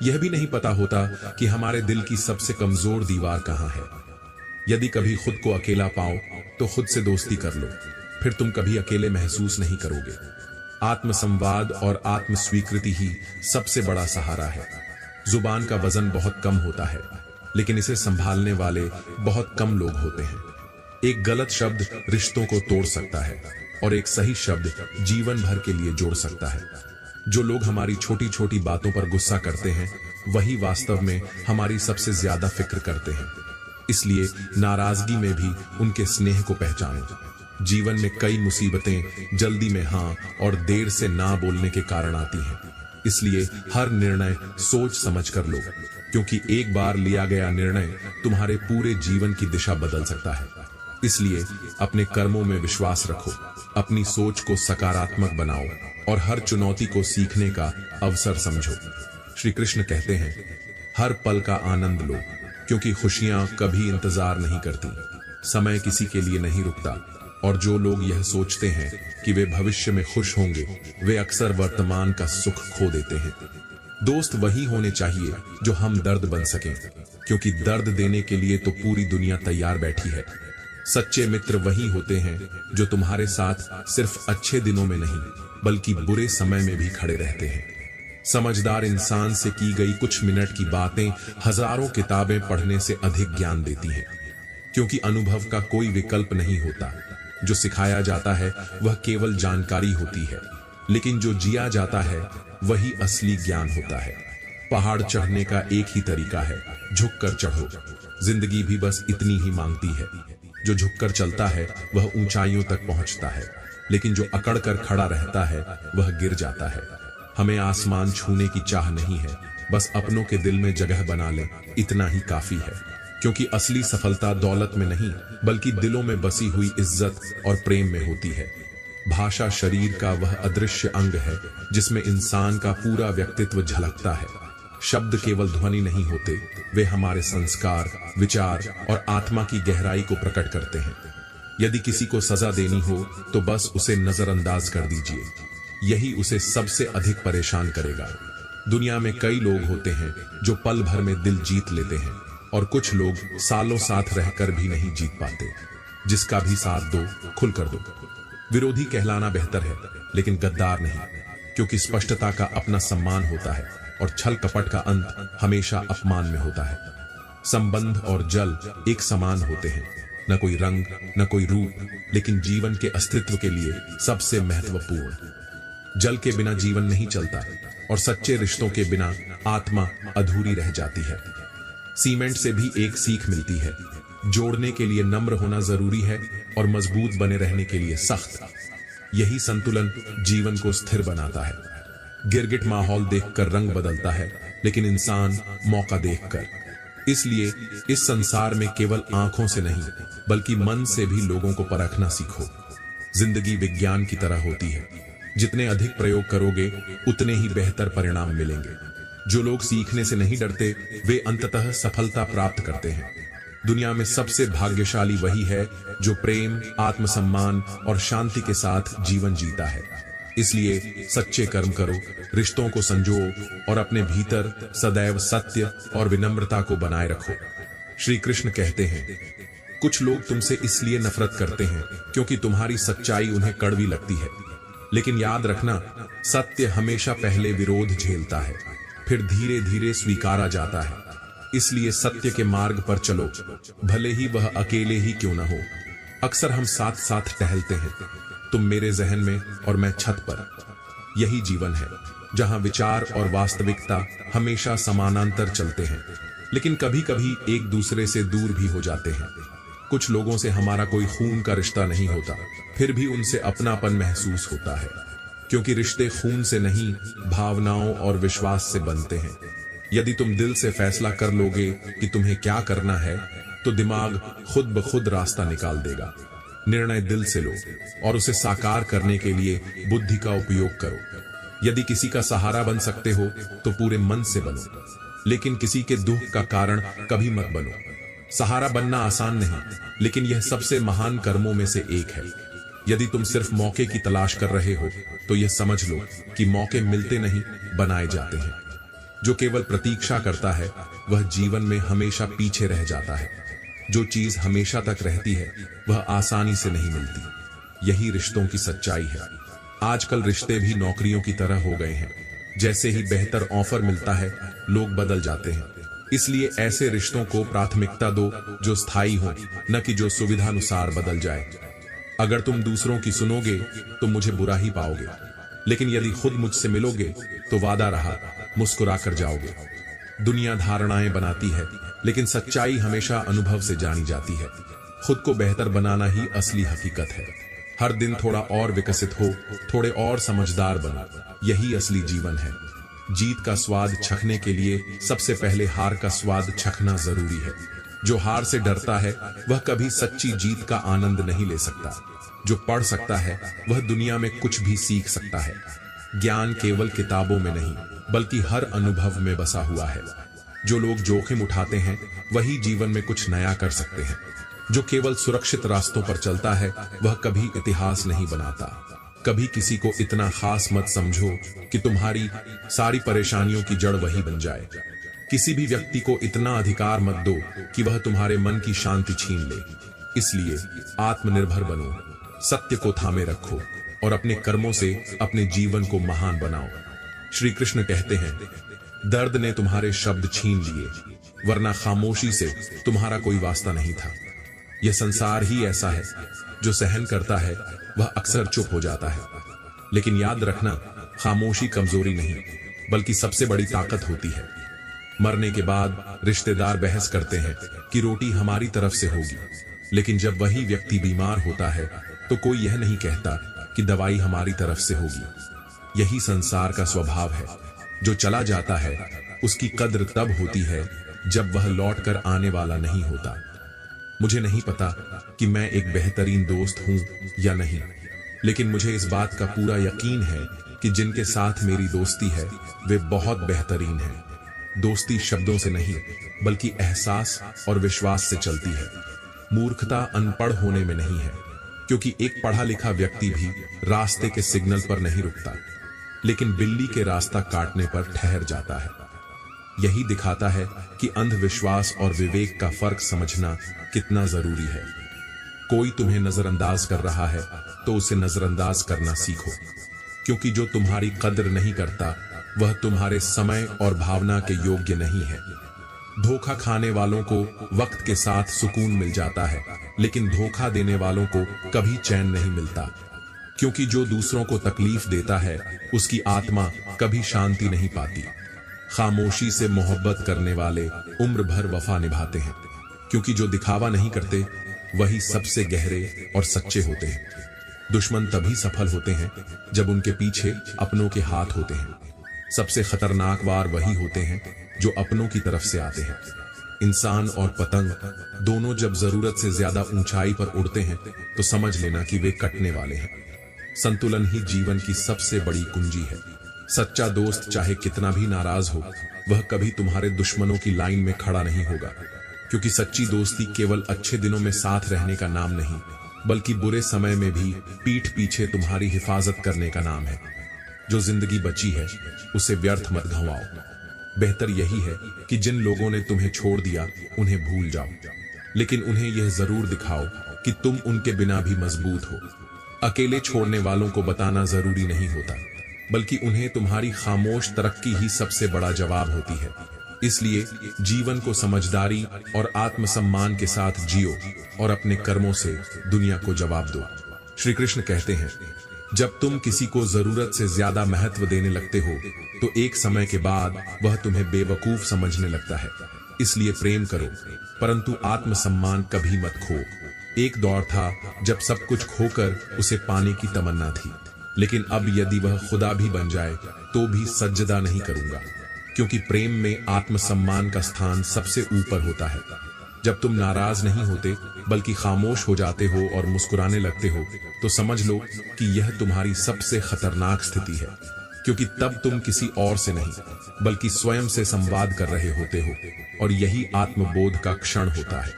यह भी नहीं पता होता कि हमारे दिल की सबसे कमजोर दीवार कहां है। यदि कभी खुद को अकेला पाओ तो खुद से दोस्ती कर लो, फिर तुम कभी अकेले महसूस नहीं करोगे। आत्मसंवाद और आत्म स्वीकृति ही सबसे बड़ा सहारा है। जुबान का वजन बहुत कम होता है, लेकिन इसे संभालने वाले बहुत कम लोग होते हैं। एक गलत शब्द रिश्तों को तोड़ सकता है और एक सही शब्द जीवन भर के लिए जोड़ सकता है। जो लोग हमारी छोटी छोटी बातों पर गुस्सा करते हैं वही वास्तव में हमारी सबसे ज्यादा फिक्र करते हैं। इसलिए नाराजगी में भी उनके स्नेह को पहचानो। जीवन में कई मुसीबतें जल्दी में हाँ और देर से ना बोलने के कारण आती हैं। इसलिए हर निर्णय सोच समझ कर लो, क्योंकि एक बार लिया गया निर्णय तुम्हारे पूरे जीवन की दिशा बदल सकता है। इसलिए अपने कर्मों में विश्वास रखो, अपनी सोच को सकारात्मक बनाओ और हर चुनौती को सीखने का अवसर समझो। श्री कृष्ण कहते हैं, हर पल का आनंद लो, क्योंकि खुशियां कभी इंतजार नहीं करती। समय किसी के लिए नहीं रुकता और जो लोग यह सोचते हैं कि वे भविष्य में खुश होंगे वे अक्सर वर्तमान का सुख खो देते हैं। दोस्त वही होने चाहिए जो हम दर्द बन सकें, क्योंकि दर्द देने के लिए तो पूरी दुनिया तैयार बैठी है। सच्चे मित्र वही होते हैं जो तुम्हारे साथ सिर्फ अच्छे दिनों में नहीं बल्कि बुरे समय में भी खड़े रहते हैं। समझदार इंसान से की गई कुछ मिनट की बातें हजारों किताबें पढ़ने से अधिक ज्ञान देती हैं, क्योंकि अनुभव का कोई विकल्प नहीं होता। जो सिखाया जाता है वह केवल जानकारी होती है, लेकिन जो जिया जाता है वही असली ज्ञान होता है। पहाड़ चढ़ने का एक ही तरीका है, झुककर चढ़ो। जिंदगी भी बस इतनी ही मांगती है। जो झुककर चलता है वह ऊंचाइयों तक पहुंचता है, लेकिन जो अकड़ कर खड़ा रहता है वह गिर जाता है। हमें आसमान छूने की चाह नहीं है, बस अपनों के दिल में जगह बना लें, इतना ही काफी है। क्योंकि असली सफलता दौलत में नहीं बल्कि दिलों में बसी हुई इज्जत और प्रेम में होती है। भाषा शरीर का वह अदृश्य अंग है जिसमें इंसान का पूरा व्यक्तित्व झलकता है। शब्द केवल ध्वनि नहीं होते, वे हमारे संस्कार, विचार और आत्मा की गहराई को प्रकट करते हैं। यदि किसी को सजा देनी हो तो बस उसे नजरअंदाज कर दीजिए, यही उसे सबसे अधिक परेशान करेगा। दुनिया में कई लोग होते हैं जो पल भर में दिल जीत लेते हैं और कुछ लोग सालों साथ रहकर भी नहीं जीत पाते। जिसका भी साथ दो, खुलकर दो। विरोधी कहलाना बेहतर है, लेकिन गद्दार नहीं, क्योंकि स्पष्टता का अपना सम्मान होता है और छल कपट का अंत हमेशा अपमान में होता है। संबंध और जल एक समान होते हैं, न कोई रंग न कोई रूप, लेकिन जीवन के अस्तित्व के लिए सबसे महत्वपूर्ण। जल के बिना जीवन नहीं चलता और सच्चे रिश्तों के बिना आत्मा अधूरी रह जाती है। सीमेंट से भी एक सीख मिलती है, जोड़ने के लिए नम्र होना जरूरी है और मजबूत बने रहने के लिए सख्त। यही संतुलन जीवन को स्थिर बनाता है। गिरगिट माहौल देखकर रंग बदलता है, लेकिन इंसान मौका देखकर। इसलिए इस संसार में केवल आंखों से नहीं बल्कि मन से भी लोगों को परखना सीखो। जिंदगी विज्ञान की तरह होती है, जितने अधिक प्रयोग करोगे उतने ही बेहतर परिणाम मिलेंगे। जो लोग सीखने से नहीं डरते वे अंततः सफलता प्राप्त करते हैं। दुनिया में सबसे भाग्यशाली वही है जो प्रेम, आत्मसम्मान और शांति के साथ जीवन जीता है। इसलिए सच्चे कर्म करो, रिश्तों को संजोओ और अपने भीतर सदैव सत्य और विनम्रता को बनाए रखो। श्री कृष्ण कहते हैं, कुछ लोग तुमसे इसलिए नफरत करते हैं क्योंकि तुम्हारी सच्चाई उन्हें कड़वी लगती है। लेकिन याद रखना, सत्य हमेशा पहले विरोध झेलता है, फिर धीरे धीरे स्वीकारा जाता है। इसलिए सत्य के मार्ग पर चलो, भले ही वह अकेले ही क्यों न हो। अक्सर हम साथ साथ टहलते हैं, तुम मेरे जहन में और मैं छत पर। यही जीवन है जहां विचार और वास्तविकता हमेशा समानांतर चलते हैं, लेकिन कभी कभी एक दूसरे से दूर भी हो जाते हैं। कुछ लोगों से हमारा कोई खून का रिश्ता नहीं होता, फिर भी उनसे अपनापन महसूस होता है, क्योंकि रिश्ते खून से नहीं भावनाओं और विश्वास से बनते हैं। यदि तुम दिल से फैसला कर लोगे कि तुम्हें क्या करना है, तो दिमाग खुद ब खुद रास्ता निकाल देगा। निर्णय दिल से लो और उसे साकार करने के लिए बुद्धि का उपयोग करो। यदि किसी का सहारा बन सकते हो तो पूरे मन से बनो, लेकिन किसी के दुख का कारण कभी मत बनो। सहारा बनना आसान नहीं, लेकिन यह सबसे महान कर्मों में से एक है। यदि तुम सिर्फ मौके की तलाश कर रहे हो तो यह समझ लो कि मौके मिलते नहीं, बनाए जाते हैं। जो केवल प्रतीक्षा करता है वह जीवन में हमेशा पीछे रह जाता है। जो चीज हमेशा तक रहती है वह आसानी से नहीं मिलती। यही रिश्तों की सच्चाई है। आजकल रिश्ते भी नौकरियों की तरह हो गए हैं। जैसे ही बेहतर ऑफर मिलता है लोग बदल जाते हैं। इसलिए ऐसे रिश्तों को प्राथमिकता दो जो स्थायी हो, न कि जो सुविधानुसार बदल जाए। अगर तुम दूसरों की सुनोगे तो मुझे बुरा ही पाओगे, लेकिन यदि खुद मुझसे मिलोगे तो वादा रहा, मुस्कुराकर जाओगे। दुनिया धारणाएं बनाती है, लेकिन सच्चाई हमेशा अनुभव से जानी जाती है। खुद को बेहतर बनाना ही असली हकीकत है। हर दिन थोड़ा और विकसित हो, थोड़े और समझदार बनो। यही असली जीवन है। जीत का स्वाद चखने के लिए सबसे पहले हार का स्वाद चखना जरूरी है। जो हार से डरता है वह कभी सच्ची जीत का आनंद नहीं ले सकता। जो पढ़ सकता है वह दुनिया में कुछ भी सीख सकता है। ज्ञान केवल किताबों में नहीं बल्कि हर अनुभव में बसा हुआ है। जो लोग जोखिम उठाते हैं वही जीवन में कुछ नया कर सकते हैं। जो केवल सुरक्षित रास्तों पर चलता है वह कभी इतिहास नहीं बनाता। कभी किसी को इतना खास मत समझो कि तुम्हारी सारी परेशानियों की जड़ वही बन जाए। किसी भी व्यक्ति को इतना अधिकार मत दो कि वह तुम्हारे मन की शांति छीन ले। इसलिए आत्मनिर्भर बनो, सत्य को थामे रखो और अपने कर्मों से अपने जीवन को महान बनाओ। श्री कृष्ण कहते हैं, दर्द ने तुम्हारे शब्द छीन लिए, वरना खामोशी से तुम्हारा कोई वास्ता नहीं था। यह संसार ही ऐसा है, जो सहन करता है वह अक्सर चुप हो जाता है। लेकिन याद रखना, खामोशी कमजोरी नहीं बल्कि सबसे बड़ी ताकत होती है। मरने के बाद रिश्तेदार बहस करते हैं कि रोटी हमारी तरफ से होगी, लेकिन जब वही व्यक्ति बीमार होता है तो कोई यह नहीं कहता कि दवाई हमारी तरफ से होगी। यही संसार का स्वभाव है। जो चला जाता है उसकी कद्र तब होती है जब वह लौट कर आने वाला नहीं होता। मुझे नहीं पता कि मैं एक बेहतरीन दोस्त हूं या नहीं, लेकिन मुझे इस बात का पूरा यकीन है कि जिनके साथ मेरी दोस्ती है वे बहुत बेहतरीन हैं। दोस्ती शब्दों से नहीं बल्कि एहसास और विश्वास से चलती है। मूर्खता अनपढ़ होने में नहीं है, क्योंकि एक पढ़ा लिखा व्यक्ति भी रास्ते के सिग्नल पर नहीं रुकता, लेकिन बिल्ली के रास्ता काटने पर ठहर जाता है। यही दिखाता है कि अंधविश्वास और विवेक का फर्क समझना कितना जरूरी है। कोई तुम्हें नजरअंदाज कर रहा है तो उसे नजरअंदाज करना सीखो, क्योंकि जो तुम्हारी कद्र नहीं करता वह तुम्हारे समय और भावना के योग्य नहीं है। धोखा खाने वालों को वक्त के साथ सुकून मिल जाता है, लेकिन धोखा देने वालों को कभी चैन नहीं मिलता, क्योंकि जो दूसरों को तकलीफ देता है उसकी आत्मा कभी शांति नहीं पाती। खामोशी से मोहब्बत करने वाले उम्र भर वफा निभाते हैं, क्योंकि जो दिखावा नहीं करते वही सबसे गहरे और सच्चे होते हैं। दुश्मन तभी सफल होते हैं जब उनके पीछे अपनों के हाथ होते हैं। सबसे खतरनाक वार वही होते हैं जो अपनों की तरफ से आते हैं। इंसान और पतंग दोनों जब जरूरत से ज्यादा ऊंचाई पर उड़ते हैं तो समझ लेना कि वे कटने वाले हैं। संतुलन ही जीवन की सबसे बड़ी कुंजी है। सच्चा दोस्त चाहे कितना भी नाराज हो, वह कभी तुम्हारे दुश्मनों की लाइन में खड़ा नहीं होगा, क्योंकि सच्ची दोस्ती केवल अच्छे दिनों में साथ रहने का नाम नहीं, बल्कि बुरे समय में भी पीठ पीछे तुम्हारी हिफाजत करने का नाम है। जो जिंदगी बची है उसे व्यर्थ मत गंवाओ। बेहतर यही है कि जिन लोगों ने तुम्हें छोड़ दिया उन्हें भूल जाओ, लेकिन उन्हें यह जरूर दिखाओ कि तुम उनके बिना भी मजबूत हो। अकेले छोड़ने वालों को बताना जरूरी नहीं होता, बल्कि उन्हें तुम्हारी खामोश तरक्की ही सबसे बड़ा जवाब होती है। इसलिए जीवन को समझदारी और आत्मसम्मान के साथ जियो और अपने कर्मों से दुनिया को जवाब दो। श्री कृष्ण कहते हैं, जब तुम किसी को जरूरत से ज्यादा महत्व देने लगते हो तो एक समय के बाद वह तुम्हें बेवकूफ समझने लगता है। इसलिए प्रेम करो, परंतु आत्मसम्मान कभी मत खो। एक दौर था जब सब कुछ खोकर उसे पाने की तमन्ना थी, लेकिन अब यदि वह खुदा भी बन जाए तो भी सजदा नहीं करूंगा, क्योंकि प्रेम में आत्मसम्मान का स्थान सबसे ऊपर होता है। जब तुम नाराज नहीं होते बल्कि खामोश हो जाते हो और मुस्कुराने लगते हो तो समझ लो कि यह तुम्हारी सबसे खतरनाक स्थिति है, क्योंकि तब तुम किसी और से नहीं बल्कि स्वयं से संवाद कर रहे होते हो, और यही आत्मबोध का क्षण होता है।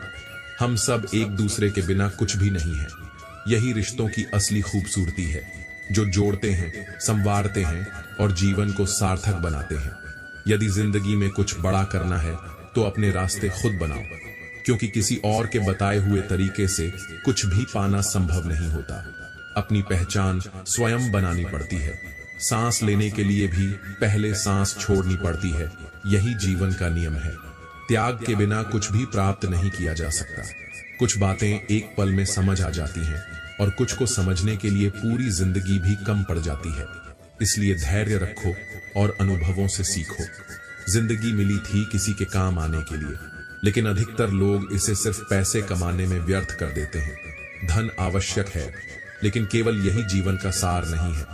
हम सब एक दूसरे के बिना कुछ भी नहीं है। यही रिश्तों की असली खूबसूरती है, जो जोड़ते हैं, संवारते हैं और जीवन को सार्थक बनाते हैं। यदि जिंदगी में कुछ बड़ा करना है तो अपने रास्ते खुद बनाओ, क्योंकि किसी और के बताए हुए तरीके से कुछ भी पाना संभव नहीं होता। अपनी पहचान स्वयं बनानी पड़ती है। सांस लेने के लिए भी पहले सांस छोड़नी पड़ती है। यही जीवन का नियम है। त्याग के बिना कुछ भी प्राप्त नहीं किया जा सकता। कुछ बातें एक पल में समझ आ जाती हैं और कुछ को समझने के लिए पूरी जिंदगी भी कम पड़ जाती है। इसलिए धैर्य रखो और अनुभवों से सीखो। जिंदगी मिली थी किसी के काम आने के लिए, लेकिन अधिकतर लोग इसे सिर्फ पैसे कमाने में व्यर्थ कर देते हैं। धन आवश्यक है, लेकिन केवल यही जीवन का सार नहीं है।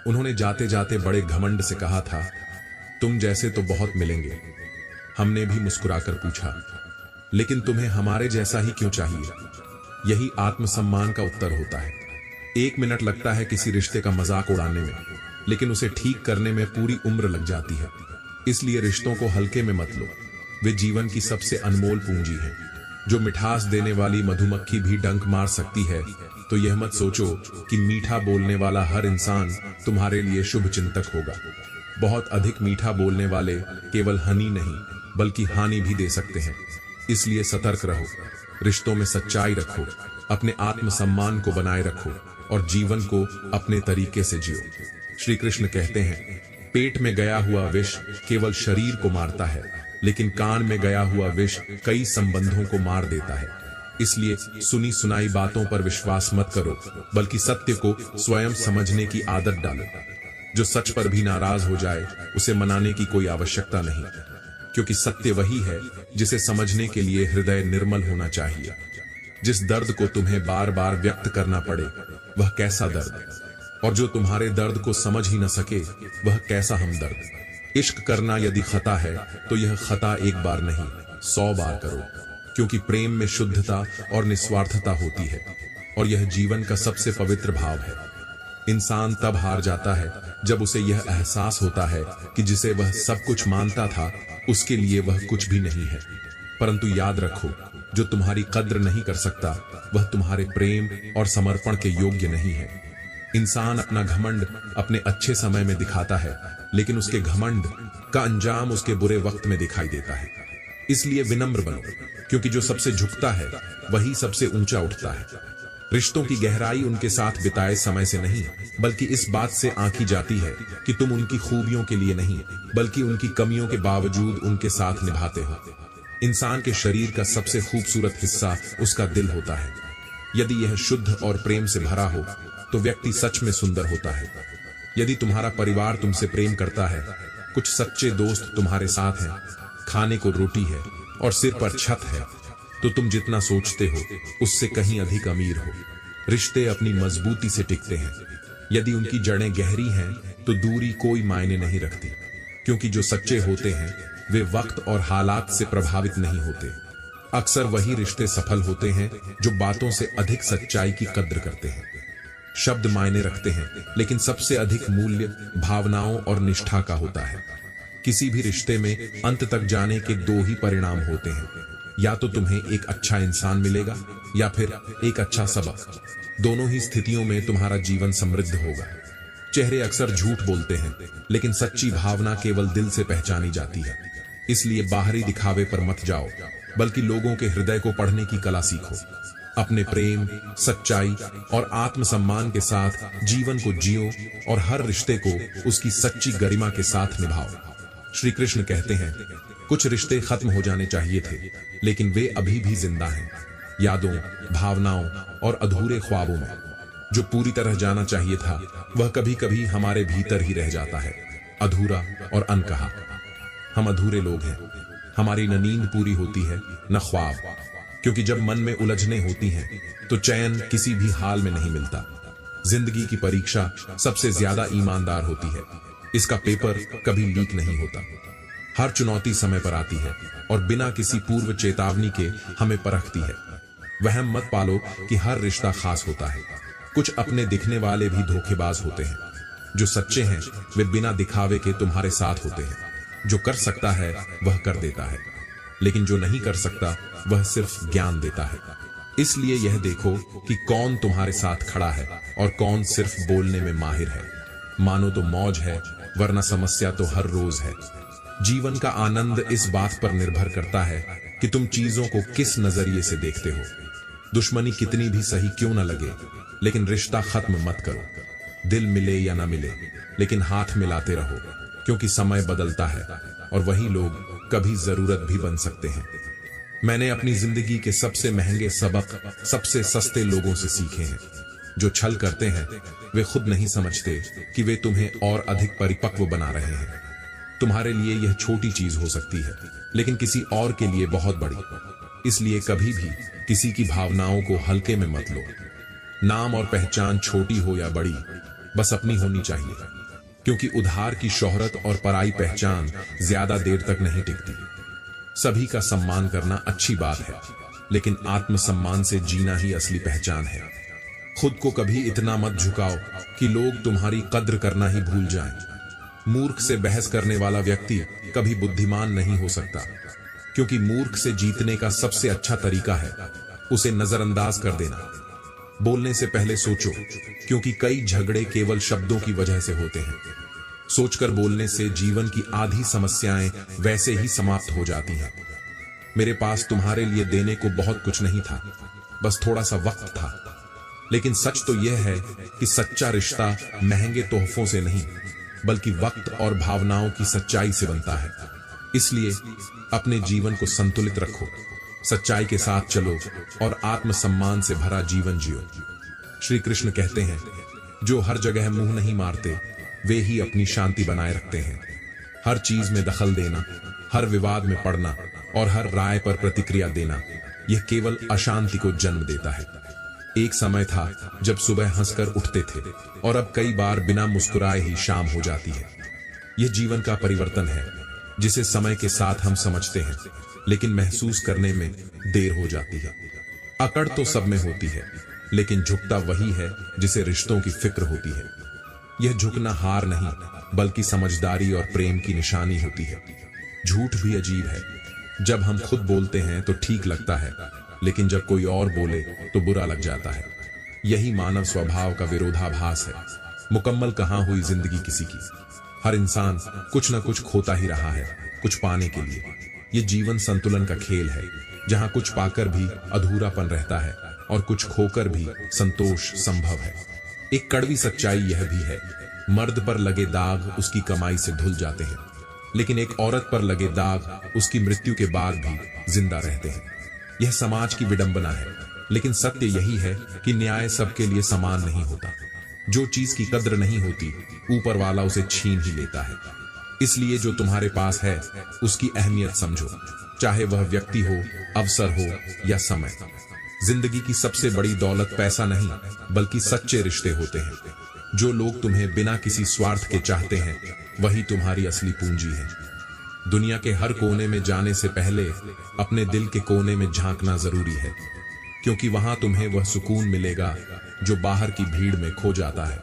उन्होंने जाते जाते बड़े घमंड से कहा था, तुम जैसे तो बहुत मिलेंगे। हमने भी मुस्कुराकर पूछा, लेकिन तुम्हें हमारे जैसा ही क्यों चाहिए? यही आत्मसम्मान का उत्तर होता है। 1 मिनट लगता है किसी रिश्ते का मजाक उड़ाने में, लेकिन उसे ठीक करने में पूरी उम्र लग जाती है। इसलिए रिश्तों को हल्के में मत लो। वे जीवन की सबसे अनमोल पूंजी है। जो मिठास देने वाली मधुमक्खी भी डंक मार सकती है, तो यह मत सोचो कि मीठा बोलने वाला हर इंसान तुम्हारे लिए शुभ चिंतक होगा। बहुत अधिक मीठा बोलने वाले केवल हानि नहीं बल्कि हानि भी दे सकते हैं। इसलिए सतर्क रहो, रिश्तों में सच्चाई रखो, अपने आत्मसम्मान को बनाए रखो और जीवन को अपने तरीके से जियो। श्री कृष्ण कहते हैं, पेट में गया हुआ विष केवल शरीर को मारता है, लेकिन कान में गया हुआ विष कई संबंधों को मार देता है। इसलिए सुनी सुनाई बातों पर विश्वास मत करो, बल्कि सत्य को स्वयं समझने की आदत डालो। जो सच पर भी नाराज हो जाए उसे मनाने की कोई आवश्यकता नहीं, क्योंकि सत्य वही है जिसे समझने के लिए हृदय निर्मल होना चाहिए। जिस दर्द को तुम्हें बार बार व्यक्त करना पड़े वह कैसा दर्द, और जो तुम्हारे दर्द को समझ ही न सके वह कैसा हमदर्द। इश्क करना यदि खता है तो यह खता एक बार नहीं 100 बार करो, क्योंकि प्रेम में शुद्धता और निस्वार्थता होती है, और यह जीवन का सबसे पवित्र भाव है। इंसान तब हार जाता है जब उसे यह एहसास होता है कि जिसे वह सब कुछ मानता था उसके लिए वह कुछ भी नहीं है। परंतु याद रखो, जो तुम्हारी कद्र नहीं कर सकता वह तुम्हारे प्रेम और समर्पण के योग्य नहीं है। इंसान अपना घमंड अपने अच्छे समय में दिखाता है, लेकिन उसके घमंड का अंजाम उसके बुरे वक्त में दिखाई देता है। इसलिए विनम्र बनो, क्योंकि जो सबसे झुकता है वही सबसे ऊंचा उठता है। रिश्तों की गहराई उनके साथ बिताए समय से नहीं, बल्कि इस बात से आंकी जाती है कि तुम उनकी खूबियों के लिए नहीं, बल्कि उनकी कमियों के बावजूद उनके साथ निभाते हो। इंसान के शरीर का सबसे खूबसूरत हिस्सा उसका दिल होता है। यदि यह शुद्ध और प्रेम से भरा हो तो व्यक्ति सच में सुंदर होता है। यदि तुम्हारा परिवार तुमसे प्रेम करता है, कुछ सच्चे दोस्त तुम्हारे साथ हैं, खाने को रोटी है और सिर पर छत है, तो तुम जितना सोचते हो उससे कहीं अधिक अमीर हो। रिश्ते अपनी मजबूती से टिकते हैं। यदि उनकी जड़ें गहरी हैं तो दूरी कोई मायने नहीं रखती, क्योंकि जो सच्चे होते हैं वे वक्त और हालात से प्रभावित नहीं होते। अक्सर वही रिश्ते सफल होते हैं जो बातों से अधिक सच्चाई की कद्र करते हैं। शब्द मायने रखते हैं, लेकिन सबसे अधिक मूल्य भावनाओं और निष्ठा का होता है। किसी भी रिश्ते में अंत तक जाने के दो ही परिणाम होते हैं, या तो तुम्हें एक अच्छा इंसान मिलेगा या फिर एक अच्छा सबक। दोनों ही स्थितियों में तुम्हारा जीवन समृद्ध होगा। चेहरे अक्सर झूठ बोलते हैं, लेकिन सच्ची भावना केवल दिल से पहचानी जाती है। इसलिए बाहरी दिखावे पर मत जाओ, बल्कि लोगों के हृदय को पढ़ने की कला सीखो। अपने प्रेम, सच्चाई और आत्मसम्मान के साथ जीवन को जियो और हर रिश्ते को उसकी सच्ची गरिमा के साथ निभाओ। श्री कृष्ण कहते हैं, कुछ रिश्ते खत्म हो जाने चाहिए थे, लेकिन वे अभी भी जिंदा हैं, यादों, भावनाओं और अधूरे ख्वाबों में। जो पूरी तरह जाना चाहिए था वह कभी कभी हमारे भीतर ही रह जाता है, अधूरा और अनकहा। हम अधूरे लोग हैं। हमारी न नींद पूरी होती है न ख्वाब, क्योंकि जब मन में उलझने होती हैं तो चैन किसी भी हाल में नहीं मिलता। जिंदगी की परीक्षा सबसे ज्यादा ईमानदार होती है। इसका पेपर कभी लीक नहीं होता। हर चुनौती समय पर आती है और बिना किसी पूर्व चेतावनी के हमें परखती है। वहम मत पालो कि हर रिश्ता खास होता है। कुछ अपने दिखने वाले भी धोखेबाज होते हैं। जो सच्चे हैं वे बिना दिखावे के तुम्हारे साथ होते हैं। जो कर सकता है वह कर देता है, लेकिन जो नहीं कर सकता वह सिर्फ ज्ञान देता है। इसलिए यह देखो कि कौन तुम्हारे साथ खड़ा है और कौन सिर्फ बोलने में माहिर है। मानो तो मौज है, वरना समस्या तो हर रोज है। जीवन का आनंद इस बात पर निर्भर करता है कि तुम चीजों को किस नजरिए से देखते हो। दुश्मनी कितनी भी सही क्यों न लगे, लेकिन रिश्ता खत्म मत करो। दिल मिले या ना मिले, लेकिन हाथ मिलाते रहो, क्योंकि समय बदलता है और वही लोग कभी जरूरत भी बन सकते हैं। मैंने अपनी जिंदगी के सबसे महंगे सबक सबसे सस्ते लोगों से सीखे हैं। जो छल करते हैं वे खुद नहीं समझते कि वे तुम्हें और अधिक परिपक्व बना रहे हैं। तुम्हारे लिए यह छोटी चीज हो सकती है, लेकिन किसी और के लिए बहुत बड़ी। इसलिए कभी भी किसी की भावनाओं को हल्के में मत लो। नाम और पहचान छोटी हो या बड़ी, बस अपनी होनी चाहिए, क्योंकि उधार की शोहरत और पराई पहचान ज्यादा देर तक नहीं टिकती। सभी का सम्मान करना अच्छी बात है, लेकिन आत्मसम्मान से जीना ही असली पहचान है। खुद को कभी इतना मत झुकाओ कि लोग तुम्हारी कद्र करना ही भूल जाएं। मूर्ख से बहस करने वाला व्यक्ति कभी बुद्धिमान नहीं हो सकता, क्योंकि मूर्ख से जीतने का सबसे अच्छा तरीका है उसे नजरअंदाज कर देना। बोलने से पहले सोचो, क्योंकि कई झगड़े केवल शब्दों की वजह से होते हैं। सोचकर बोलने से जीवन की आधी समस्याएं वैसे ही समाप्त हो जाती हैं। मेरे पास तुम्हारे लिए देने को बहुत कुछ नहीं था, बस थोड़ा सा वक्त था। लेकिन सच तो यह है कि सच्चा रिश्ता महंगे तोहफों से नहीं, बल्कि वक्त और भावनाओं की सच्चाई से बनता है। इसलिए अपने जीवन को संतुलित रखो, सच्चाई के साथ चलो और आत्मसम्मान से भरा जीवन जियो। श्री कृष्ण कहते हैं, जो हर जगह मुंह नहीं मारते वे ही अपनी शांति बनाए रखते हैं। हर चीज में दखल देना, हर विवाद में पड़ना और हर राय पर प्रतिक्रिया देना, यह केवल अशांति को जन्म देता है। एक समय था जब सुबह हंसकर उठते थे और अब कई बार बिना मुस्कुराए ही शाम हो जाती है। यह जीवन का परिवर्तन है जिसे समय के साथ हम समझते हैं, लेकिन महसूस करने में देर हो जाती है। अकड़ तो सब में होती है, लेकिन झुकता वही है जिसे रिश्तों की फिक्र होती है। यह झुकना हार नहीं, बल्कि समझदारी और प्रेम की निशानी होती है। झूठ भी अजीब है। जब हम खुद बोलते हैं तो ठीक लगता है, लेकिन जब कोई और बोले तो बुरा लग जाता है। यही मानव स्वभाव का विरोधाभास है। मुकम्मल कहाँ हुई जिंदगी किसी की। हर इंसान कुछ न कुछ खोता ही रहा है, कुछ पाने के लिए। ये जीवन संतुलन का खेल है, जहाँ कुछ पाकर भी अधूरापन रहता है और कुछ खोकर भी संतोष संभव है। एक कड़वी सच्चाई यह भी है, मर्द पर लगे दाग उसकी कमाई से धुल जाते हैं, लेकिन एक औरत पर लगे दाग उसकी मृत्यु के बाद भी जिंदा रहते हैं। यह समाज की विडंबना है, लेकिन सत्य यही है कि न्याय सबके लिए समान नहीं होता। जो चीज की कद्र नहीं होती, ऊपर वाला उसे छीन ही लेता है। इसलिए जो तुम्हारे पास है उसकी अहमियत समझो, चाहे वह व्यक्ति हो, अवसर हो या समय। जिंदगी की सबसे बड़ी दौलत पैसा नहीं बल्कि सच्चे रिश्ते होते हैं। जो लोग तुम्हें बिना किसी स्वार्थ के चाहते हैं वही तुम्हारी असली पूंजी है। दुनिया के हर कोने में जाने से पहले अपने दिल के कोने में झांकना जरूरी है, क्योंकि वहां तुम्हें वह सुकून मिलेगा जो बाहर की भीड़ में खो जाता है।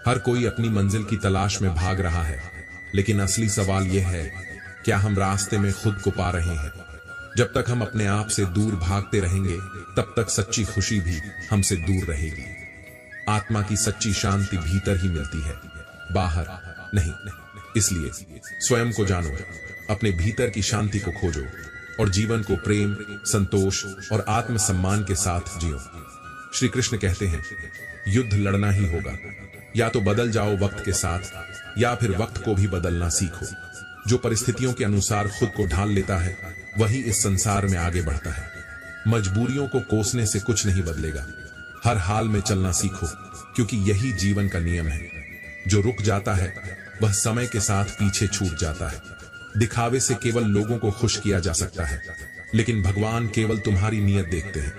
हर कोई अपनी मंजिल की तलाश में भाग रहा है, लेकिन असली सवाल यह है, क्या हम रास्ते में खुद को पा रहे हैं? जब तक हम अपने आप से दूर भागते रहेंगे तब तक सच्ची खुशी भी हमसे दूर रहेगी। आत्मा की सच्ची शांति भीतर ही मिलती है, बाहर नहीं। इसलिए स्वयं को जानो, अपने भीतर की शांति को खोजो और जीवन को प्रेम, संतोष और आत्मसम्मान के साथ जियो। श्री कृष्ण कहते हैं, युद्ध लड़ना ही होगा। या तो बदल जाओ वक्त के साथ, या फिर वक्त को भी बदलना सीखो। जो परिस्थितियों के अनुसार खुद को ढाल लेता है वही इस संसार में आगे बढ़ता है। मजबूरियों को कोसने से कुछ नहीं बदलेगा। हर हाल में चलना सीखो, क्योंकि यही जीवन का नियम है। जो रुक जाता है वह समय के साथ पीछे छूट जाता है। दिखावे से केवल लोगों को खुश किया जा सकता है, लेकिन भगवान केवल तुम्हारी नीयत देखते हैं।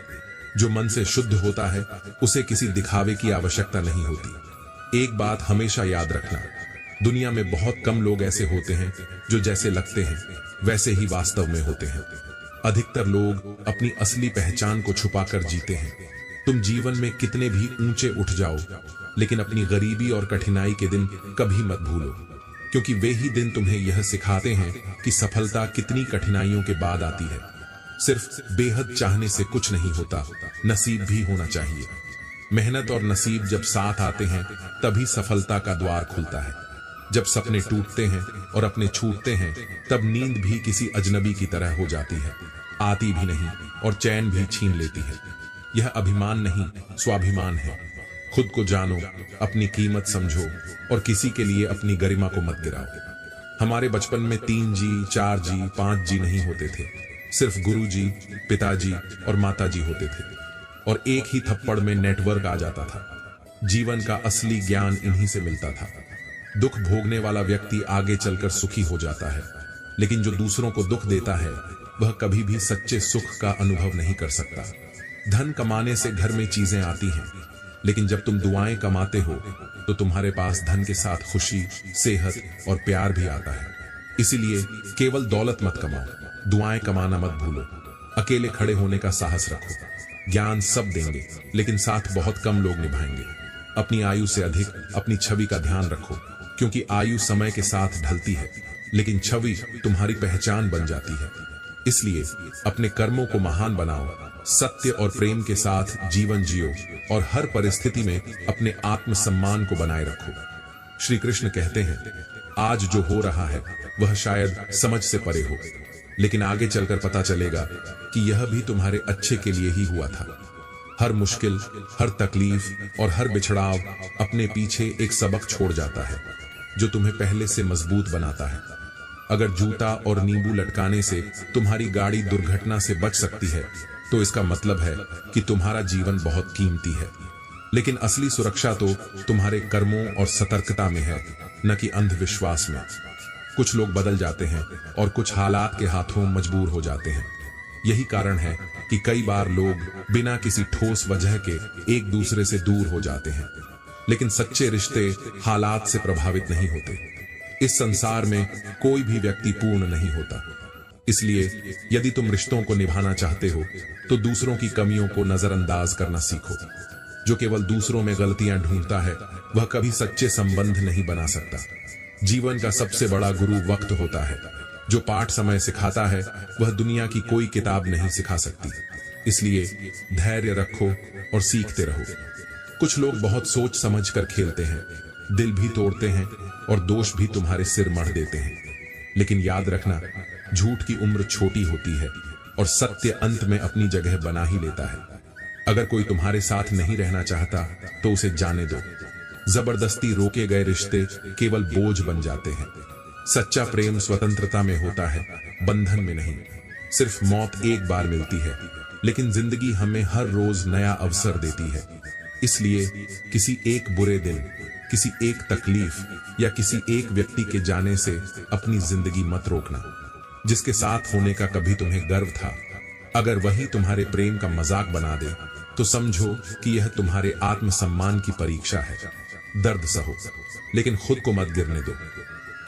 जो मन से शुद्ध होता है उसे किसी दिखावे की आवश्यकता नहीं होती। एक बात हमेशा याद रखना, दुनिया में बहुत कम लोग ऐसे होते हैं जो जैसे लगते हैं वैसे ही वास्तव में होते हैं। अधिकतर लोग अपनी असली पहचान को छुपाकर जीते हैं। तुम जीवन में कितने भी ऊंचे उठ जाओ, लेकिन अपनी गरीबी और कठिनाई के दिन कभी मत भूलो, क्योंकि वे ही दिन तुम्हें यह सिखाते हैं कि सफलता कितनी कठिनाइयों के बाद आती है। सिर्फ बेहद चाहने से कुछ नहीं होता, नसीब भी होना चाहिए। मेहनत और नसीब जब साथ आते हैं तभी सफलता का द्वार खुलता है। जब सपने टूटते हैं और अपने छूटते हैं तब नींद भी किसी अजनबी की तरह हो जाती है, आती भी नहीं और चैन भी छीन लेती है। यह अभिमान नहीं, स्वाभिमान है। खुद को जानो, अपनी कीमत समझो और किसी के लिए अपनी गरिमा को मत गिराओ। हमारे बचपन में 3 जी, 4 जी, 5 जी नहीं होते थे। सिर्फ गुरु जी, पिताजी और माताजी होते थे, और एक ही थप्पड़ में नेटवर्क आ जाता था। जीवन का असली ज्ञान इन्हीं से मिलता था। दुख भोगने वाला व्यक्ति आगे चलकर सुखी हो जाता है, लेकिन जो दूसरों को दुख देता है वह कभी भी सच्चे सुख का अनुभव नहीं कर सकता। धन कमाने से घर में चीजें आती हैं, लेकिन जब तुम दुआएं कमाते हो तो तुम्हारे पास धन के साथ खुशी, सेहत और प्यार भी आता है। इसीलिए केवल दौलत मत कमाओ, दुआएं कमाना मत भूलो। अकेले खड़े होने का साहस रखो। ज्ञान सब देंगे, लेकिन साथ बहुत कम लोग निभाएंगे। अपनी आयु से अधिक अपनी छवि का ध्यान रखो, क्योंकि आयु समय के साथ ढलती है, लेकिन छवि तुम्हारी पहचान बन जाती है। इसलिए अपने कर्मों को महान बनाओ, सत्य और प्रेम के साथ जीवन जियो और हर परिस्थिति में अपने आत्मसम्मान को बनाए रखो। श्री कृष्ण कहते हैं, आज जो हो रहा है वह शायद समझ से परे हो, लेकिन आगे चलकर पता चलेगा कि यह भी तुम्हारे अच्छे के लिए ही हुआ था। हर मुश्किल, हर तकलीफ और हर बिछड़ाव अपने पीछे एक सबक छोड़ जाता है जो तुम्हें पहले से मजबूत बनाता है। अगर जूता और नींबू लटकाने से तुम्हारी गाड़ी दुर्घटना से बच सकती है तो इसका मतलब है कि तुम्हारा जीवन बहुत कीमती है। लेकिन असली सुरक्षा तो तुम्हारे कर्मों और सतर्कता में है, न कि अंधविश्वास में। कुछ लोग बदल जाते हैं और कुछ हालात के हाथों मजबूर हो जाते हैं। यही कारण है कि कई बार लोग बिना किसी ठोस वजह के एक दूसरे से दूर हो जाते हैं। लेकिन सच्चे रिश्ते हालात से प्रभावित नहीं होते। इस संसार में कोई भी व्यक्ति पूर्ण नहीं होता। इसलिए यदि तुम रिश्तों को निभाना चाहते हो तो दूसरों की कमियों को नजरअंदाज करना सीखो। जो केवल दूसरों में गलतियां ढूंढता है वह कभी सच्चे संबंध नहीं बना सकता। जीवन का सबसे बड़ा गुरु वक्त होता है। जो पाठ समय सिखाता है वह दुनिया की कोई किताब नहीं सिखा सकती। इसलिए धैर्य रखो और सीखते रहो। कुछ लोग बहुत सोच समझ कर खेलते हैं, दिल भी तोड़ते हैं और दोष भी तुम्हारे सिर मढ़ देते हैं। लेकिन याद रखना, झूठ की उम्र छोटी होती है और सत्य अंत में अपनी जगह बना ही लेता है। अगर कोई तुम्हारे साथ नहीं रहना चाहता तो उसे जाने दो। जबरदस्ती रोके गए रिश्ते केवल बोझ बन जाते हैं। सच्चा प्रेम स्वतंत्रता में होता है, बंधन में नहीं। सिर्फ मौत एक बार मिलती है, लेकिन जिंदगी हमें हर रोज नया अवसर देती है। इसलिए किसी एक बुरे दिन, किसी एक तकलीफ या किसी एक व्यक्ति के जाने से अपनी जिंदगी मत रोकना। जिसके साथ होने का कभी तुम्हें गर्व था अगर वही तुम्हारे प्रेम का मजाक बना दे तो समझो कि यह तुम्हारे आत्मसम्मान की परीक्षा है। दर्द सहो, लेकिन खुद को मत गिरने दो।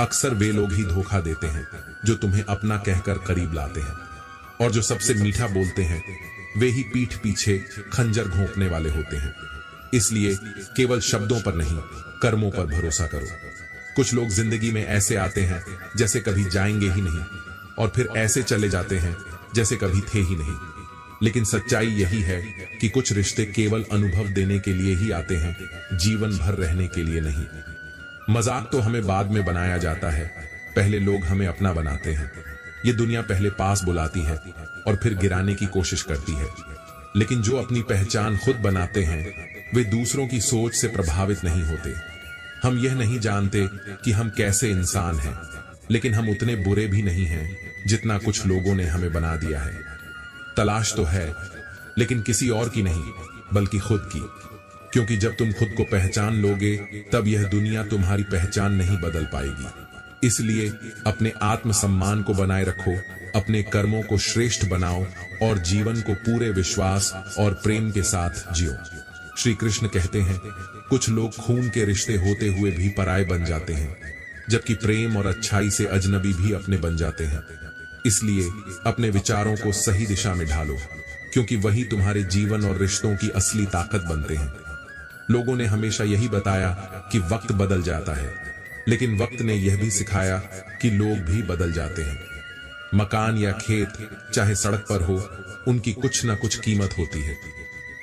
अक्सर वे लोग ही धोखा देते हैं जो तुम्हें अपना कहकर करीब लाते हैं, और जो सबसे मीठा बोलते हैं वे ही पीठ पीछे खंजर घोंपने वाले होते हैं। इसलिए केवल शब्दों पर नहीं, कर्मों पर भरोसा करो। कुछ लोग जिंदगी में ऐसे आते हैं जैसे कभी जाएंगे ही नहीं, और फिर ऐसे चले जाते हैं जैसे कभी थे ही नहीं। लेकिन सच्चाई यही है कि कुछ रिश्ते केवल अनुभव देने के लिए ही आते हैं, जीवन भर रहने के लिए नहीं। मजाक तो हमें बाद में बनाया जाता है, पहले लोग हमें अपना बनाते हैं। ये दुनिया पहले पास बुलाती है और फिर गिराने की कोशिश करती है। लेकिन जो अपनी पहचान खुद बनाते हैं वे दूसरों की सोच से प्रभावित नहीं होते। हम यह नहीं जानते कि हम कैसे इंसान हैं, लेकिन हम उतने बुरे भी नहीं हैं जितना कुछ लोगों ने हमें बना दिया है। तलाश तो है, लेकिन किसी और की नहीं बल्कि खुद की, क्योंकि जब तुम खुद को पहचान लोगे तब यह दुनिया तुम्हारी पहचान नहीं बदल पाएगी। इसलिए अपने आत्मसम्मान को बनाए रखो, अपने कर्मों को श्रेष्ठ बनाओ और जीवन को पूरे विश्वास और प्रेम के साथ जियो। श्री कृष्ण कहते हैं, कुछ लोग खून के रिश्ते होते हुए भी पराये बन जाते हैं, जबकि प्रेम और अच्छाई से अजनबी भी अपने बन जाते हैं। इसलिए अपने विचारों को सही दिशा में ढालो, क्योंकि वही तुम्हारे जीवन और रिश्तों की असली ताकत बनते हैं। लोगों ने हमेशा यही बताया कि वक्त बदल जाता है, लेकिन वक्त ने यह भी सिखाया कि लोग भी बदल जाते हैं। मकान या खेत चाहे सड़क पर हो, उनकी कुछ ना कुछ कीमत होती है,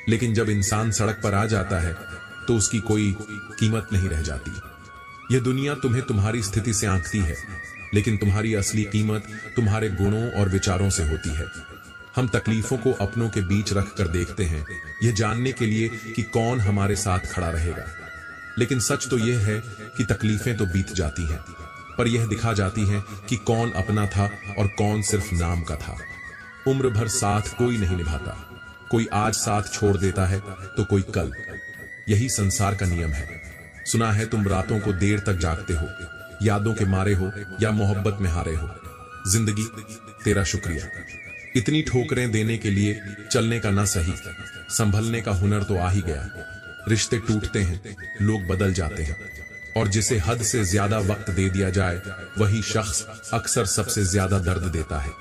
लेकिन जब इंसान सड़क पर आ जाता है तो उसकी कोई कीमत नहीं रह जाती। यह दुनिया तुम्हें तुम्हारी स्थिति से आंकती है, लेकिन तुम्हारी असली कीमत तुम्हारे गुणों और विचारों से होती है। हम तकलीफों को अपनों के बीच रख कर देखते हैं, यह जानने के लिए कि कौन हमारे साथ खड़ा रहेगा। लेकिन सच तो यह है कि तकलीफें तो बीत जाती हैं, पर यह दिखा जाती हैं कि कौन अपना था और कौन सिर्फ नाम का था। उम्र भर साथ कोई नहीं निभाता, कोई आज साथ छोड़ देता है तो कोई कल। यही संसार का नियम है। सुना है तुम रातों को देर तक जागते हो, यादों के मारे हो या मोहब्बत में हारे हो। जिंदगी तेरा शुक्रिया। इतनी ठोकरें देने के लिए चलने का ना सही, संभलने का हुनर तो आ ही गया। रिश्ते टूटते हैं, लोग बदल जाते हैं, और जिसे हद से ज्यादा वक्त दे दिया जाए वही शख्स अक्सर सबसे ज्यादा दर्द देता है।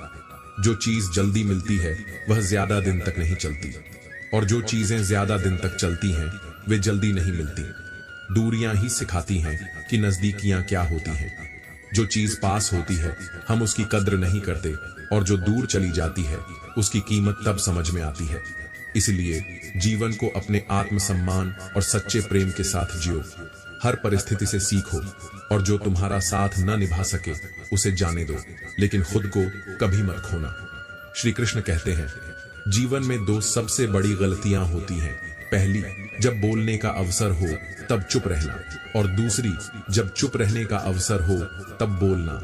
जो चीज जल्दी मिलती है वह ज्यादा दिन तक नहीं चलती, और जो चीजें ज्यादा दिन तक चलती हैं वे जल्दी नहीं मिलती। दूरियां ही सिखाती हैं कि नजदीकियां क्या होती हैं। जो चीज पास होती है हम उसकी कद्र नहीं करते, और जो दूर चली जाती है उसकी कीमत तब समझ में आती है। इसलिए जीवन को अपने आत्मसम्मान और सच्चे प्रेम के साथ जियो। हर परिस्थिति से सीखो, और जो तुम्हारा साथ न निभा सके उसे जाने दो, लेकिन खुद को कभी मत खोना। श्री कृष्ण कहते हैं, जीवन में दो सबसे बड़ी गलतियां होती हैं। पहली, जब बोलने का अवसर हो तब चुप रहना, और दूसरी, जब चुप रहने का अवसर हो तब बोलना।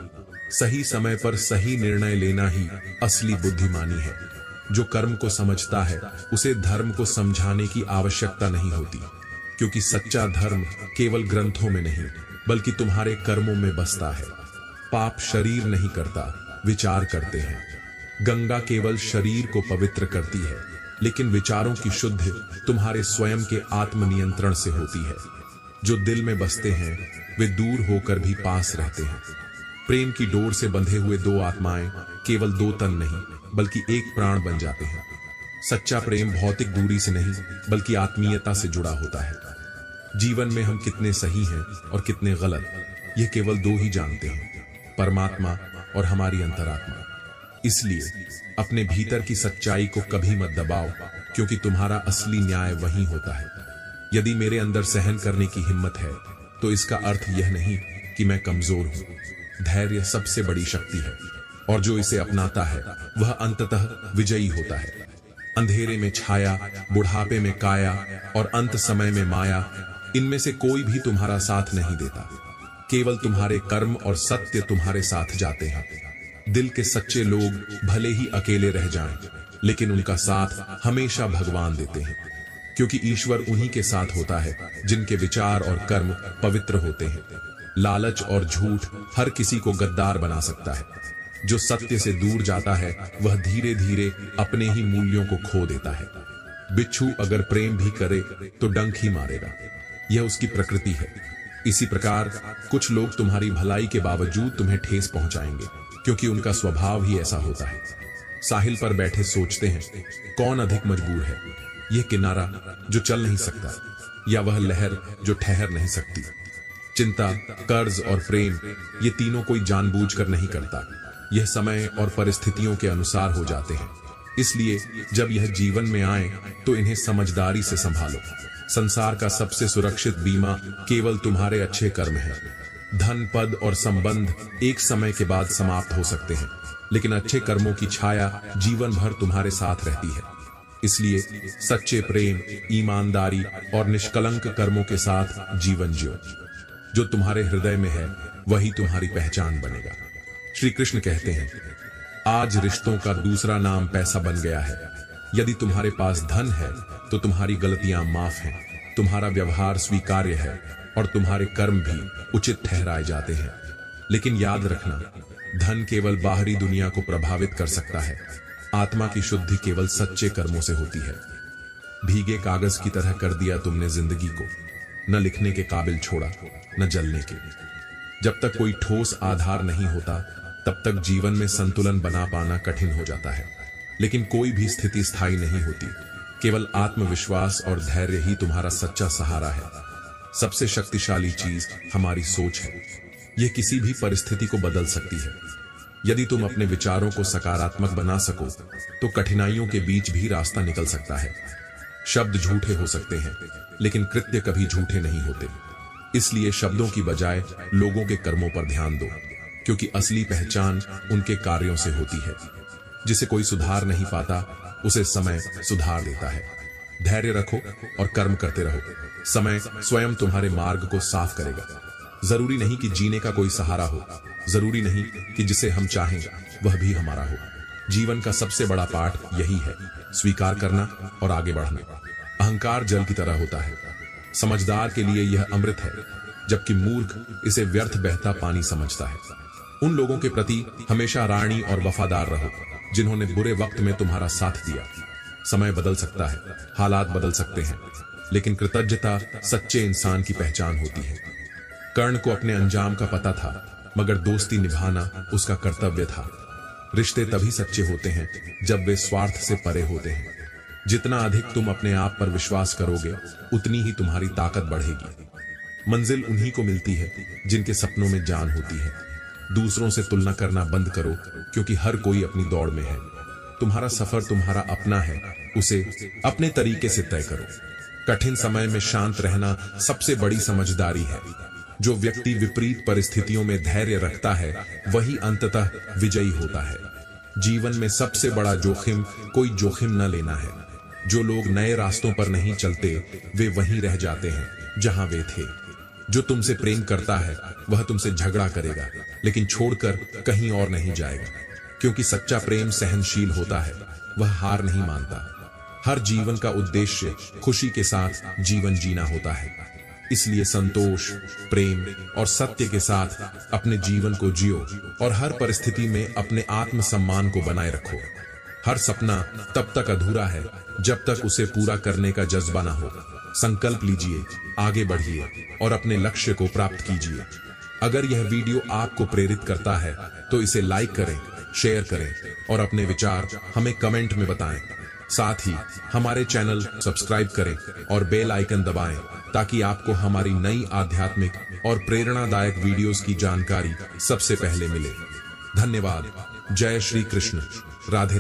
सही समय पर सही निर्णय लेना ही असली बुद्धिमानी है। जो कर्म को समझता है उसे धर्म को समझाने की आवश्यकता नहीं होती, क्योंकि सच्चा धर्म केवल ग्रंथों में नहीं बल्कि तुम्हारे कर्मों में बसता है। पाप शरीर नहीं करता, विचार करते हैं। गंगा केवल शरीर को पवित्र करती है, लेकिन विचारों की शुद्धि तुम्हारे स्वयं के आत्मनियंत्रण से होती है। जो दिल में बसते हैं वे दूर होकर भी पास रहते हैं। प्रेम की डोर से बंधे हुए दो आत्माएं केवल दो तन नहीं बल्कि एक प्राण बन जाते हैं। सच्चा प्रेम भौतिक दूरी से नहीं बल्कि आत्मीयता से जुड़ा होता है। जीवन में हम कितने सही हैं और कितने गलत, यह केवल दो ही जानते हैं, परमात्मा और हमारी अंतरात्मा। इसलिए अपने भीतर की सच्चाई को कभी मत दबाओ, क्योंकि तुम्हारा असली न्याय वहीं होता है। यदि मेरे अंदर सहन करने की हिम्मत है तो इसका अर्थ यह नहीं कि मैं कमजोर हूं। धैर्य सबसे बड़ी शक्ति है, और जो इसे अपनाता है वह अंततः विजयी होता है। अंधेरे में छाया, बुढ़ापे में काया और अंत समय में माया, इनमें से कोई भी तुम्हारा साथ नहीं देता। केवल तुम्हारे कर्म और सत्य तुम्हारे साथ जाते हैं। दिल के सच्चे लोग भले ही अकेले रह जाएं, लेकिन उनका साथ हमेशा भगवान देते हैं, क्योंकि ईश्वर उन्हीं के साथ होता है जिनके विचार और कर्म पवित्र होते हैं। लालच और झूठ हर किसी को गद्दार बना सकता है, जो सत्य से दूर जाता है वह धीरे धीरे अपने ही मूल्यों को खो देता है। बिच्छू अगर प्रेम भी करे तो डंक ही मारेगा, यह उसकी प्रकृति है। इसी प्रकार कुछ लोग तुम्हारी भलाई के बावजूद तुम्हें ठेस पहुंचाएंगे, क्योंकि उनका स्वभाव ही ऐसा होता है। साहिल पर बैठे सोचते हैं कौन अधिक मजबूर है, यह किनारा जो चल नहीं सकता या वह लहर जो ठहर नहीं सकती। चिंता, कर्ज और प्रेम ये तीनों कोई जानबूझकर नहीं करता, यह समय और परिस्थितियों के अनुसार हो जाते हैं। इसलिए जब यह जीवन में आए तो इन्हें समझदारी से संभालो। संसार का सबसे सुरक्षित बीमा केवल तुम्हारे अच्छे कर्म है। धन, पद और संबंध एक समय के बाद समाप्त हो सकते हैं, लेकिन अच्छे कर्मों की छाया जीवन भर तुम्हारे साथ रहती है। इसलिए सच्चे प्रेम, ईमानदारी और निष्कलंक कर्मों के साथ जीवन जियो। जो तुम्हारे हृदय में है वही तुम्हारी पहचान बनेगा। श्री कृष्ण कहते हैं, आज रिश्तों का दूसरा नाम पैसा बन गया है। यदि तुम्हारे पास धन है तो तुम्हारी गलतियां माफ हैं, तुम्हारा व्यवहार स्वीकार्य है और तुम्हारे कर्म भी उचित ठहराए जाते हैं। लेकिन याद रखना, धन केवल बाहरी दुनिया को प्रभावित कर सकता है, आत्मा की शुद्धि केवल सच्चे कर्मों से होती है। भीगे कागज की तरह कर दिया तुमने जिंदगी को, न लिखने के काबिल छोड़ा न जलने के। जब तक कोई ठोस आधार नहीं होता तब तक जीवन में संतुलन बना पाना कठिन हो जाता है। लेकिन कोई भी स्थिति स्थायी नहीं होती, केवल आत्मविश्वास और धैर्य ही तुम्हारा सच्चा सहारा है। सबसे शक्तिशाली चीज हमारी सोच है, यह किसी भी परिस्थिति को बदल सकती है। यदि तुम अपने विचारों को सकारात्मक बना सको तो कठिनाइयों के बीच भी रास्ता निकल सकता है। शब्द झूठे हो सकते हैं, लेकिन कृत्य कभी झूठे नहीं होते। इसलिए शब्दों की बजाय लोगों के कर्मों पर ध्यान दो, क्योंकि असली पहचान उनके कार्यों से होती है। जिसे कोई सुधार नहीं पाता उसे समय सुधार देता है। धैर्य रखो और कर्म करते रहो, समय स्वयं तुम्हारे मार्ग को साफ करेगा। जरूरी नहीं कि जीने का कोई सहारा हो, जरूरी नहीं कि जिसे हम चाहें वह भी हमारा हो। जीवन का सबसे बड़ा पाठ यही है, स्वीकार करना और आगे बढ़ना। अहंकार जल की तरह होता है, समझदार के लिए यह अमृत है, जबकि मूर्ख इसे व्यर्थ बहता पानी समझता है। उन लोगों के प्रति हमेशा रानी और वफादार रहो जिन्होंने बुरे वक्त में तुम्हारा साथ दिया। समय बदल सकता है, हालात बदल सकते हैं, लेकिन कृतज्ञता सच्चे इंसान की पहचान होती है। कर्ण को अपने अंजाम का पता था, मगर दोस्ती निभाना उसका कर्तव्य था। रिश्ते तभी सच्चे होते हैं जब वे स्वार्थ से परे होते हैं। जितना अधिक तुम अपने आप पर विश्वास करोगे उतनी ही तुम्हारी ताकत बढ़ेगी। मंजिल उन्हीं को मिलती है जिनके सपनों में जान होती है। दूसरों से तुलना करना बंद करो, क्योंकि हर कोई अपनी दौड़ में है। तुम्हारा सफर तुम्हारा अपना है, उसे अपने तरीके से तय करो। कठिन समय में शांत रहना सबसे बड़ी समझदारी है। जो व्यक्ति विपरीत परिस्थितियों में धैर्य रखता है वही अंततः विजयी होता है। जीवन में सबसे बड़ा जोखिम कोई जोखिम न लेना है। जो लोग नए रास्तों पर नहीं चलते वे वहीं रह जाते हैं जहां वे थे। जो तुमसे प्रेम करता है वह तुमसे झगड़ा करेगा, लेकिन छोड़कर कहीं और नहीं जाएगा, क्योंकि सच्चा प्रेम सहनशील होता है, वह हार नहीं मानता। हर जीवन का उद्देश्य खुशी के साथ जीवन जीना होता है। इसलिए संतोष, प्रेम और सत्य के साथ अपने जीवन को जियो और हर परिस्थिति में अपने आत्मसम्मान को बनाए रखो। हर सपना तब तक अधूरा है जब तक उसे पूरा करने का जज्बा न हो। संकल्प लीजिए, आगे बढ़िए और अपने लक्ष्य को प्राप्त कीजिए। अगर यह वीडियो आपको प्रेरित करता है तो इसे लाइक करें, शेयर करें और अपने विचार हमें कमेंट में बताएं। साथ ही हमारे चैनल सब्सक्राइब करें और बेल आइकन दबाएं, ताकि आपको हमारी नई आध्यात्मिक और प्रेरणादायक वीडियोस की जानकारी सबसे पहले मिले। धन्यवाद। जय श्री कृष्ण। राधे।